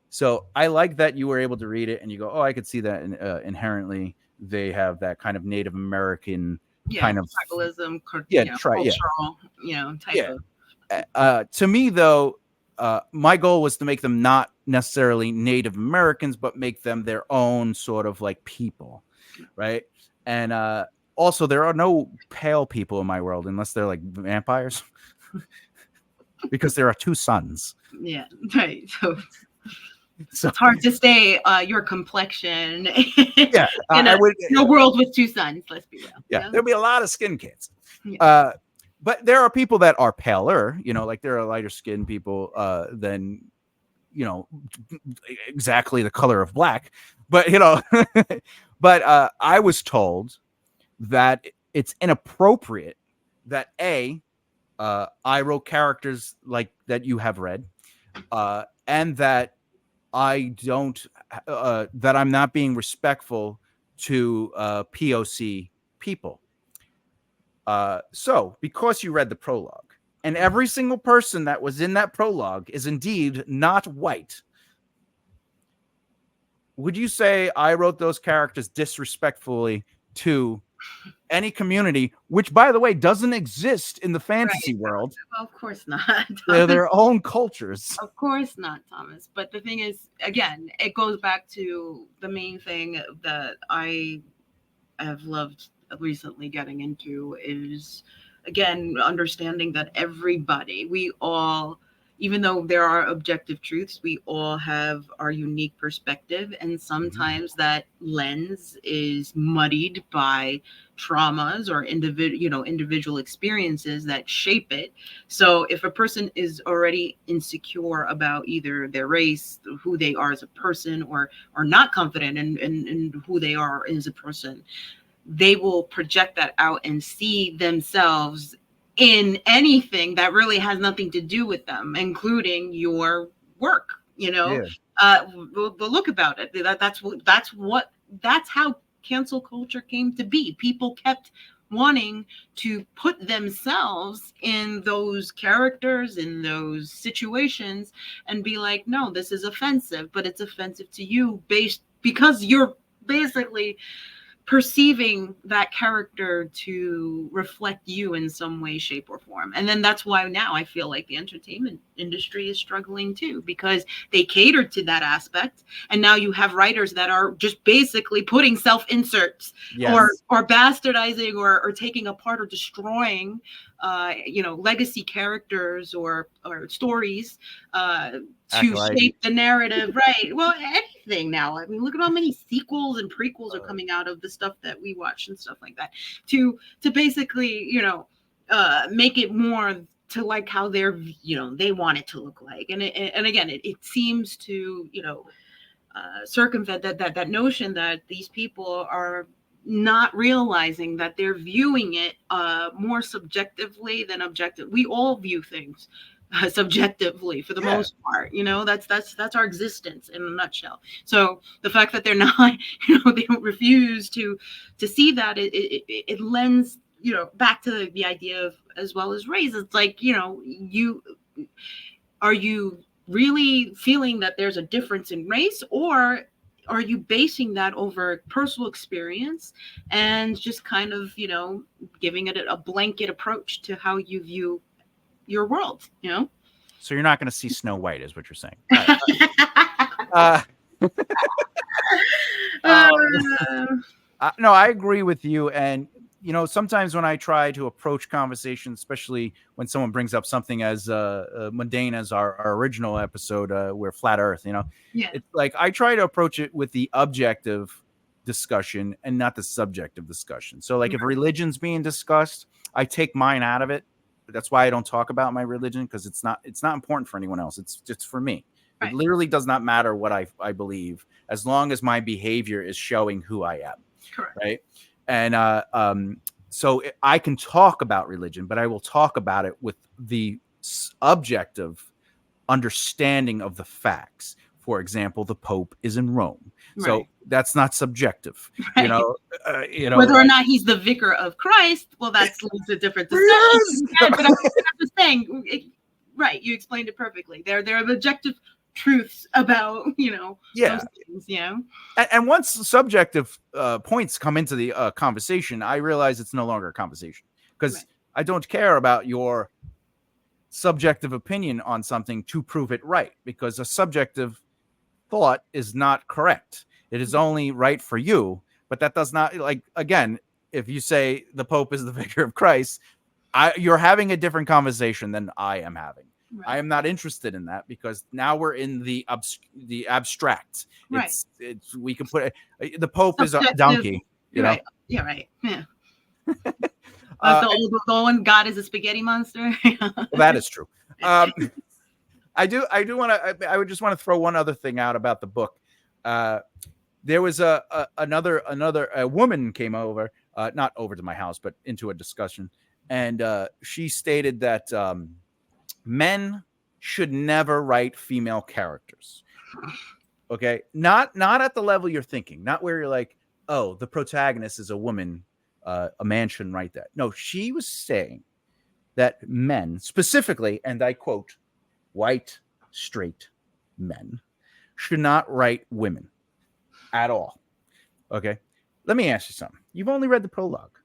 So I like that you were able to read it and you go, oh, I could see that inherently they have that kind of Native American kind of tribalism, cultural, type of. To me, though, my goal was to make them not necessarily Native Americans, but make them their own sort of like people, right? And also, there are no pale people in my world unless they're like vampires. Because there are 2 suns. Yeah, right. So it's hard to stay your complexion. Yeah, in a world with 2 suns. Let's be real. Yeah, there'll be a lot of skin kids. Yeah. But there are people that are paler. Like there are lighter skinned people than exactly the color of black, but but I was told that it's inappropriate that I wrote characters like that you have read, and that I don't that I'm not being respectful to POC people. So because you read the prologue, and every single person that was in that prologue is indeed not white, would you say I wrote those characters disrespectfully to any community, which, by the way, doesn't exist in the fantasy world? Well, of course not. They're their own cultures. Of course not, Thomas. But the thing is, again, it goes back to the main thing that I have loved recently getting into is, again, understanding that everybody, we all, even though there are objective truths, we all have our unique perspective, and sometimes that lens is muddied by traumas or individual experiences that shape it. So if a person is already insecure about either their race, who they are as a person, or not confident in who they are as a person, they will project that out and see themselves in anything that really has nothing to do with them, including your work. The look about it. That's how cancel culture came to be. People kept wanting to put themselves in those characters, in those situations, and be like, no, this is offensive, but it's offensive to you because you're basically perceiving that character to reflect you in some way, shape, or form. And then that's why now I feel like the entertainment industry is struggling too, because they catered to that aspect. And now you have writers that are just basically putting self-inserts, or bastardizing or taking apart or destroying legacy characters or stories to shape the narrative. Right. Well, anything now. I mean, look at how many sequels and prequels are coming out of the stuff that we watch and stuff like that, to basically, make it more to like how they're, they want it to look like. And again, it seems to, circumvent that notion that these people are not realizing that they're viewing it more subjectively than objective. We all view things subjectively for the most part. That's our existence in a nutshell. So the fact that they're not, they don't refuse to see that, it lends, back to the idea of, as well as race. It's like, are you really feeling that there's a difference in race, or are you basing that over personal experience and just kind of, giving it a blanket approach to how you view your world, So you're not going to see Snow White, is what you're saying. No, I agree with you. And, sometimes when I try to approach conversations, especially when someone brings up something as mundane as our original episode, where flat Earth, it's like I try to approach it with the objective discussion and not the subjective discussion. So like if religion's being discussed, I take mine out of it. That's why I don't talk about my religion, because it's not important for anyone else. It's just for me. Right. It literally does not matter what I believe, as long as my behavior is showing who I am. Correct. Right. And so I can talk about religion, but I will talk about it with the objective understanding of the facts. For example, the Pope is in Rome. Right. So that's not subjective. Right. Whether or not he's the vicar of Christ, well, that's a different discussion. But I'm just saying, right, you explained it perfectly. There are objective truths about, those things, And once subjective points come into the conversation, I realize it's no longer a conversation, because I don't care about your subjective opinion on something to prove it right, because a subjective thought is not correct. It is only right for you, but that does not, like, again, if you say the Pope is the vicar of Christ, you're having a different conversation than I am having. Right. I am not interested in that, because now we're in the abstract. Right. It's we can put the Pope is a donkey. Right. Yeah. Right. Yeah. The one God is a spaghetti monster. Well, that is true. I want to. I would just want to throw one other thing out about the book. There was another woman came over, not over to my house, but into a discussion, and she stated that men should never write female characters. Okay, not at the level you're thinking, not where you're like, oh, the protagonist is a woman, a man shouldn't write that. No, she was saying that men specifically, and I quote, white straight men should not write women at all. Okay, let me ask you something. You've only read the prologue.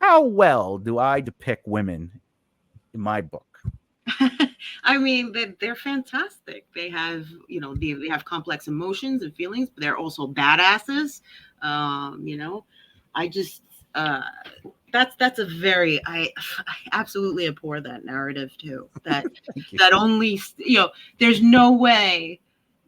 How well do I depict women in my book? I mean, they're fantastic. They have, they have complex emotions and feelings, but they're also badasses. I just that's a very I absolutely abhor that narrative too. That only there's no way,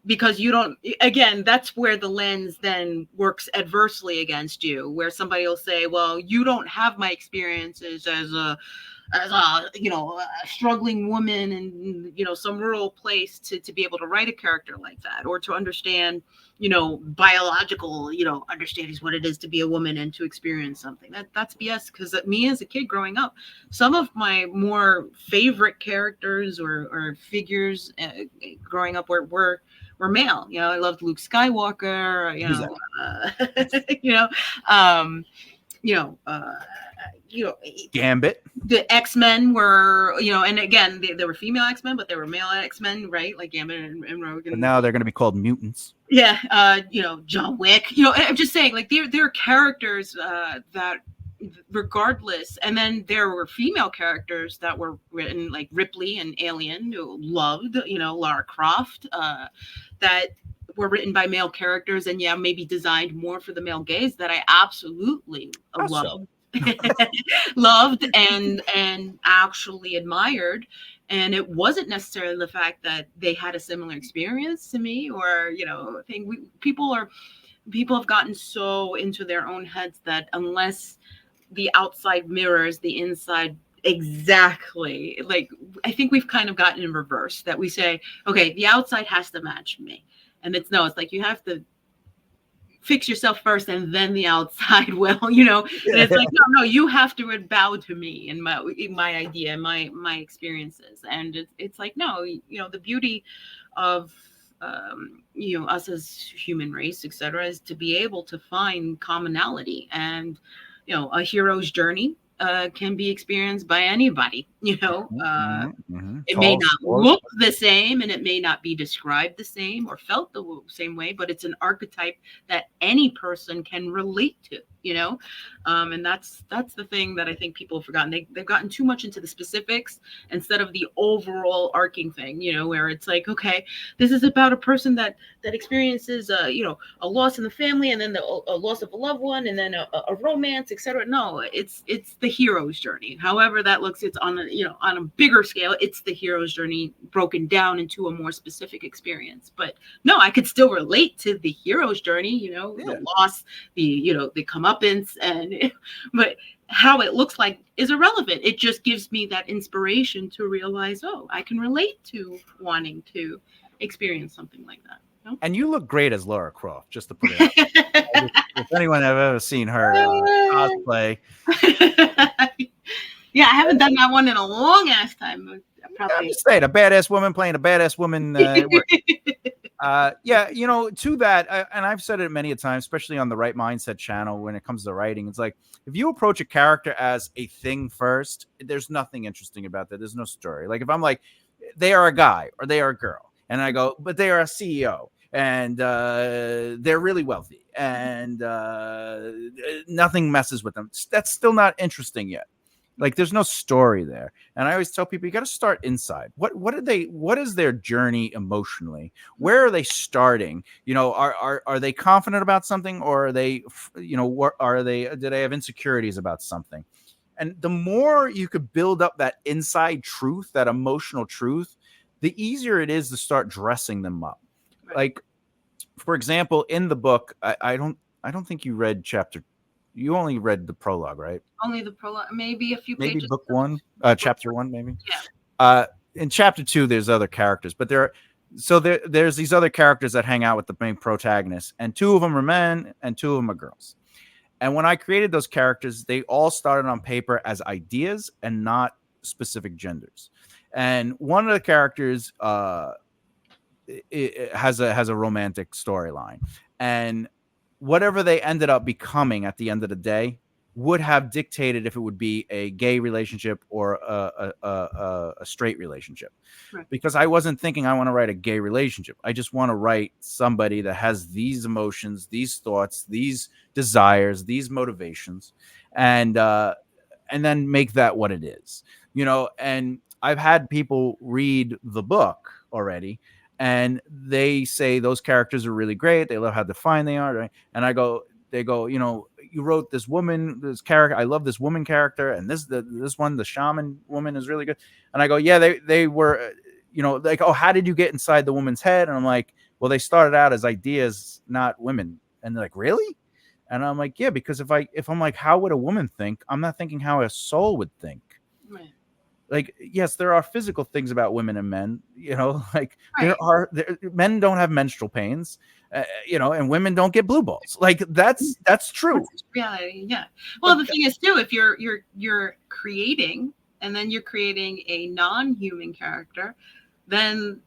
because you don't, again, that's where the lens then works adversely against you, where somebody will say, well, you don't have my experiences as a struggling woman in some rural place to be able to write a character like that, or to understand biological understandings what it is to be a woman and to experience something. That's BS. Because me as a kid growing up, some of my more favorite characters or figures growing up were male. I loved Luke Skywalker. Gambit. The X-Men were, and again, they were female X-Men, but they were male X-Men, right? Like Gambit and Rogue. But now they're going to be called mutants. Yeah, John Wick. I'm just saying, like, they're characters that, regardless, and then there were female characters that were written, like Ripley and Alien, who loved, Lara Croft, that were written by male characters, and maybe designed more for the male gaze, that I absolutely loved. Loved and actually admired. And it wasn't necessarily the fact that they had a similar experience to me, or people have gotten so into their own heads that unless the outside mirrors the inside exactly, like, I think we've kind of gotten in reverse, that we say, okay, the outside has to match me, and it's like you have to fix yourself first and then the outside will, and it's like, no, you have to bow to me and my idea, my experiences. And it's like, no, the beauty of us as human race, etc., is to be able to find commonality. And a hero's journey can be experienced by anybody. It may not look the same, and it may not be described the same or felt the same way, but it's an archetype that any person can relate to, and that's the thing that I think people have forgotten. They've gotten too much into the specifics instead of the overall arcing thing, where it's like, okay, this is about a person that experiences a loss in the family, and then a loss of a loved one, and then a romance, etc. No, it's the hero's journey. However that looks, it's on a bigger scale. It's the hero's journey broken down into a more specific experience. But no, I could still relate to the hero's journey, the loss, the comeuppance, but how it looks like is irrelevant. It just gives me that inspiration to realize, oh, I can relate to wanting to experience something like that. And you look great as Lara Croft, just to put it out. If anyone have ever seen her cosplay. Yeah, I haven't done that one in a long ass time. I'm just saying, a badass woman playing a badass woman. To that, and I've said it many a time, especially on the Right Mindset channel, when it comes to writing, it's like, if you approach a character as a thing first, there's nothing interesting about that. There's no story. Like, if I'm like, they are a guy or they are a girl, and I go, but they are a CEO, and they're really wealthy, and nothing messes with them, that's still not interesting yet. Like, there's no story there. And I always tell people, you got to start inside. What is their journey emotionally? Where are they starting? Are they confident about something, or are they, do they have insecurities about something? And the more you could build up that inside truth, that emotional truth, the easier it is to start dressing them up. Right. Like, for example, in the book, I don't think you read you only read the prologue, right? Only the prologue, maybe a few pages. Maybe book 1, chapter 1, maybe. Yeah. in chapter 2 there's other characters, but there's these other characters that hang out with the main protagonist, and 2 of them are men and 2 of them are girls. And when I created those characters, they all started on paper as ideas and not specific genders. And one of the characters it has a romantic storyline, and whatever they ended up becoming at the end of the day would have dictated if it would be a gay relationship or a straight relationship. Right. Because I wasn't thinking I want to write a gay relationship. I just want to write somebody that has these emotions, these thoughts, these desires, these motivations, and then make that what it is, you know. And I've had people read the book already, and they say those characters are really great. They love how defined they are. Right? And they go, you know, you wrote this woman, this character. I love this woman character, and this one, the shaman woman, is really good. And I go, yeah, they were, you know, like, oh, how did you get inside the woman's head? And I'm like, well, they started out as ideas, not women. And they're like, really? And I'm like, yeah, because if I'm like, how would a woman think? I'm not thinking how a soul would think. Right. Like, yes, there are physical things about women and men, you know, like Right. men don't have menstrual pains, you know, and women don't get blue balls. Like that's true. That's reality. Yeah. Well, the thing is too, if you're creating, and then you're creating a non-human character, then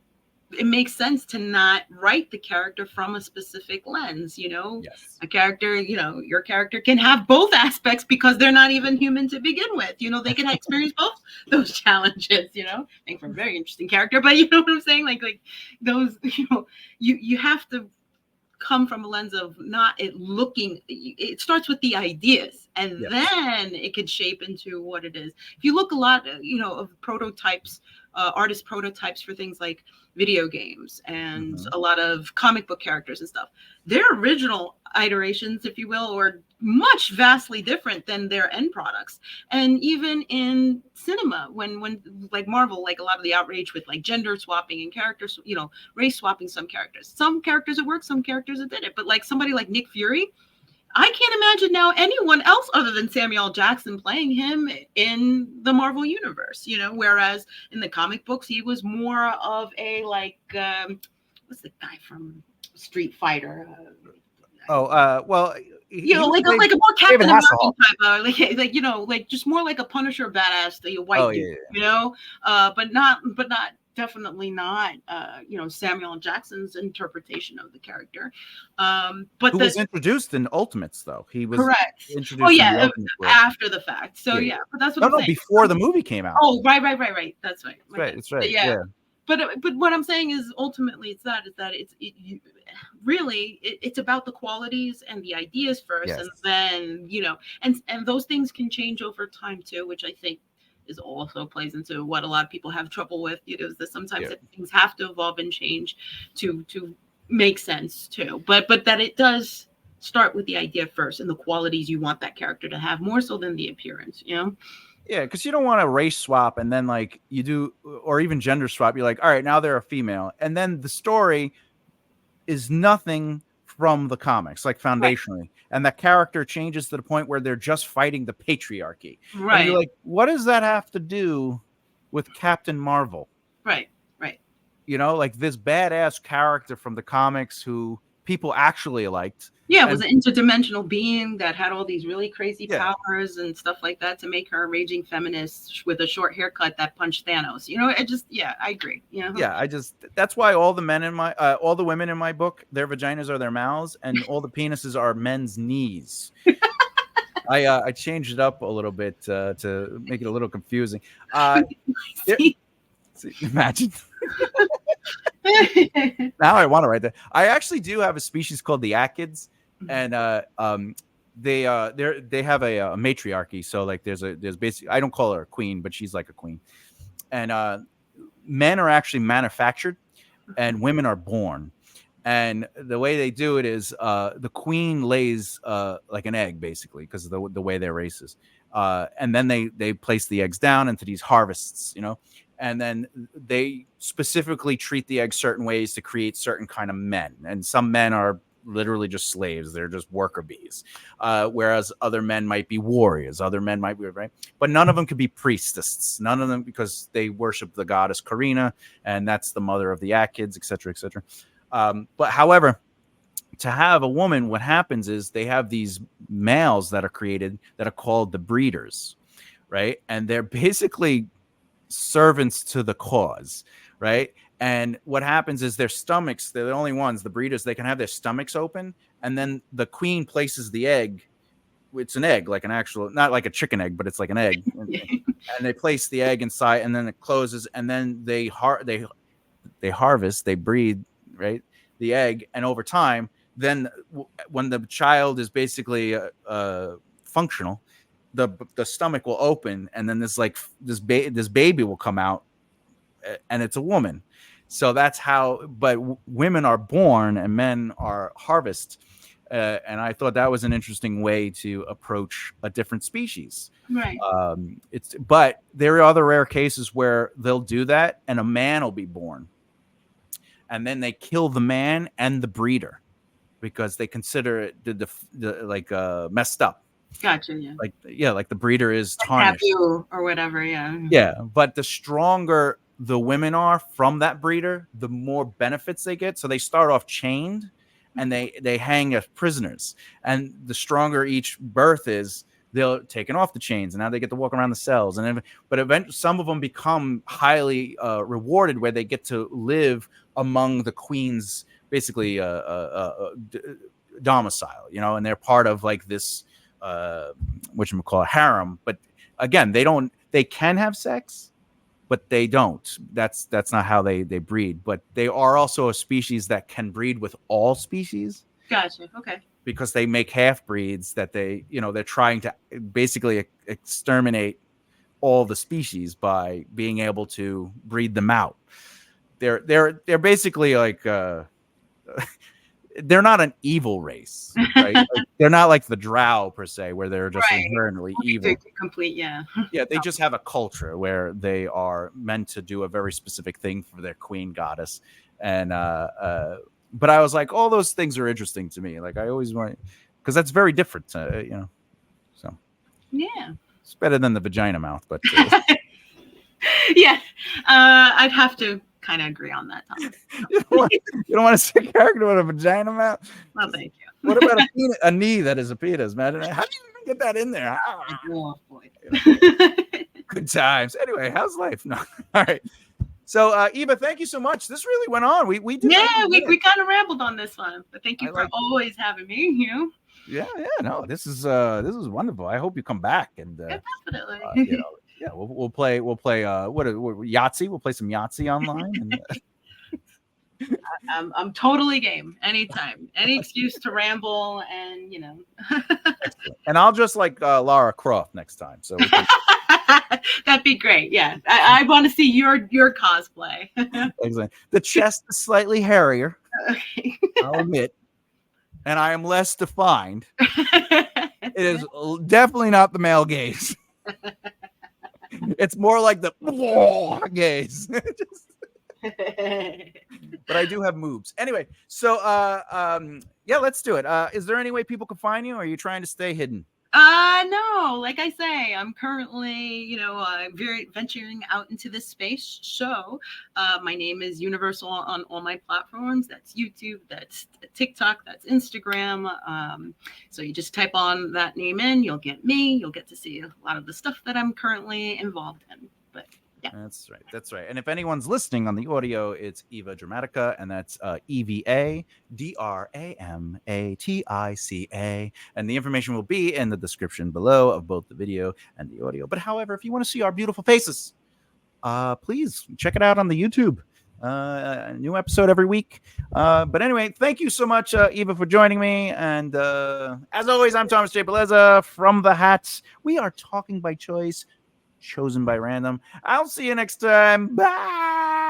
it makes sense to not write the character from a specific lens, you know. Yes. A character, you know, your character can have both aspects because they're not even human to begin with, you know. They can experience both those challenges, you know. Make for a very interesting character, but you know what I'm saying, like those, you know, you have to come from a lens of not it looking, it starts with the ideas, and Yes. then it could shape into what it is. If you look a lot, you know, of prototypes, artist prototypes for things like video games and a lot of comic book characters and stuff, their original iterations, if you will, are much vastly different than their end products. And even in cinema, when like Marvel, like a lot of the outrage with like gender swapping and characters, you know, race swapping some characters it worked, some characters it didn't. But like somebody like Nick Fury, I can't imagine now anyone else other than Samuel L. Jackson playing him in the Marvel universe, you know, whereas in the comic books, he was more of a like, what's the guy from Street Fighter? Well, you know, like a more Captain American type of, like, you know, like just more like a Punisher badass, the white dude, you know, but not definitely not, you know, Samuel L. Jackson's interpretation of the character. But who was introduced in Ultimates, though. He was correct. Introduced oh yeah, in the after the fact. So yeah, but that's what I'm saying. Before the movie came out. Oh, right. That's right. That's right. Yeah. But what I'm saying is ultimately it's really it's about the qualities and the ideas first, and then, you know, and those things can change over time too, which I think is also plays into what a lot of people have trouble with. You know, is that sometimes things have to evolve and change to make sense too. But that it does start with the idea first and the qualities you want that character to have, more so than the appearance, you know. Yeah, because you don't want to race swap and then like you do, or even gender swap. You're like, all right, now they're a female, and then the story is nothing from the comics, like foundationally, and the character changes to the point where they're just fighting the patriarchy. Right. And you're like, what does that have to do with Captain Marvel? Right. You know, like this badass character from the comics who people actually liked. Yeah, it was an interdimensional being that had all these really crazy powers and stuff like that to make her a raging feminist with a short haircut that punched Thanos. You know, I agree. You know? Yeah, that's why all the men in my, all the women in my book, their vaginas are their mouths, and all the penises are men's knees. I changed it up a little bit to make it a little confusing. Imagine. Now I want to write that. I actually do have a species called the Akids, and they have a matriarchy. So like there's basically, I don't call her a queen, but she's like a queen. And men are actually manufactured, and women are born. And the way they do it is the queen lays like an egg, basically, because of the way their race is. And then they place the eggs down into these harvests, you know. And then they specifically treat the egg certain ways to create certain kind of men. And some men are literally just slaves. They're just worker bees. Whereas other men might be warriors. Other men might be, right? But none of them could be priestesses. None of them, because they worship the goddess Karina, and that's the mother of the Akids, etc., etc. But however, to have a woman, what happens is they have these males that are created that are called the breeders, right? And they're basically servants to the cause, right? And what happens is their stomachs, they're the only ones, the breeders, they can have their stomachs open, and then the queen places the egg. It's an egg, like an actual, not like a chicken egg, but it's like an egg. And they place the egg inside, and then it closes, and then they harvest, they breed, right, the egg, and over time, then when the child is basically functional, the stomach will open, and then this baby will come out, and it's a woman. So that's how. But women are born and men are harvested. And I thought that was an interesting way to approach a different species. Right. But there are other rare cases where they'll do that, and a man will be born, and then they kill the man and the breeder because they consider it messed up. Gotcha. Yeah. Like the breeder is tarnished or whatever. Yeah. Yeah, but the stronger the women are from that breeder, the more benefits they get. So they start off chained, and they hang as prisoners. And the stronger each birth is, they're taken off the chains, and now they get to walk around the cells. But eventually, some of them become highly rewarded, where they get to live among the queen's basically domicile, and they're part of like this whatchamacallit, harem. But again, they can have sex, but they don't. That's not how they breed. But they are also a species that can breed with all species. Gotcha. Okay. Because they make half breeds that they're trying to basically exterminate all the species by being able to breed them out. They're basically like they're not an evil race, right? Like, they're not like the drow per se, where they're just inherently evil. Complete, yeah. Yeah, they just have a culture where they are meant to do a very specific thing for their queen goddess. And but I was like, all those things are interesting to me. Like I always want, because that's very different, So yeah, it's better than the vagina mouth, but yeah, I'd have to kind of agree on that, Tom. You don't want to see a character with a vagina mouth? No, thank you. What about a knee that is a penis, man? How do you even get that in there? Oh, boy. Good times. Anyway, how's life? No. All right. So, Eva, thank you so much. This really went on. We did. Yeah, we kind of rambled on this one, but thank you for always having me. Yeah. No, this is wonderful. I hope you come back and definitely. Yeah, we'll play what Yahtzee. We'll play some Yahtzee online. And, I'm totally game. Anytime, any excuse to ramble, and And I'll just like Lara Croft next time. So that'd be great. Yeah, I want to see your cosplay. Excellent. The chest is slightly hairier. Okay. I'll admit, and I am less defined. It is definitely not the male gaze. It's more like the gaze. But I do have moves. Anyway, so yeah, let's do it. Is there any way people can find you, or are you trying to stay hidden? No, like I say, I'm currently, very venturing out into this space. So, my name is universal on all my platforms. That's YouTube, that's TikTok, that's Instagram. So you just type on that name in, you'll get me. You'll get to see a lot of the stuff that I'm currently involved in. But yeah, that's right. And if anyone's listening on the audio, it's Eva Dramatica, and that's EVA DRAMATICA, and the information will be in the description below of both the video and the audio. But however, if you want to see our beautiful faces, please check it out on the YouTube. A new episode every week. But anyway, thank you so much, Eva, for joining me. And as always, I'm Thomas J. Bellezza from The Hat. We are talking by choice, chosen by random. I'll see you next time. Bye.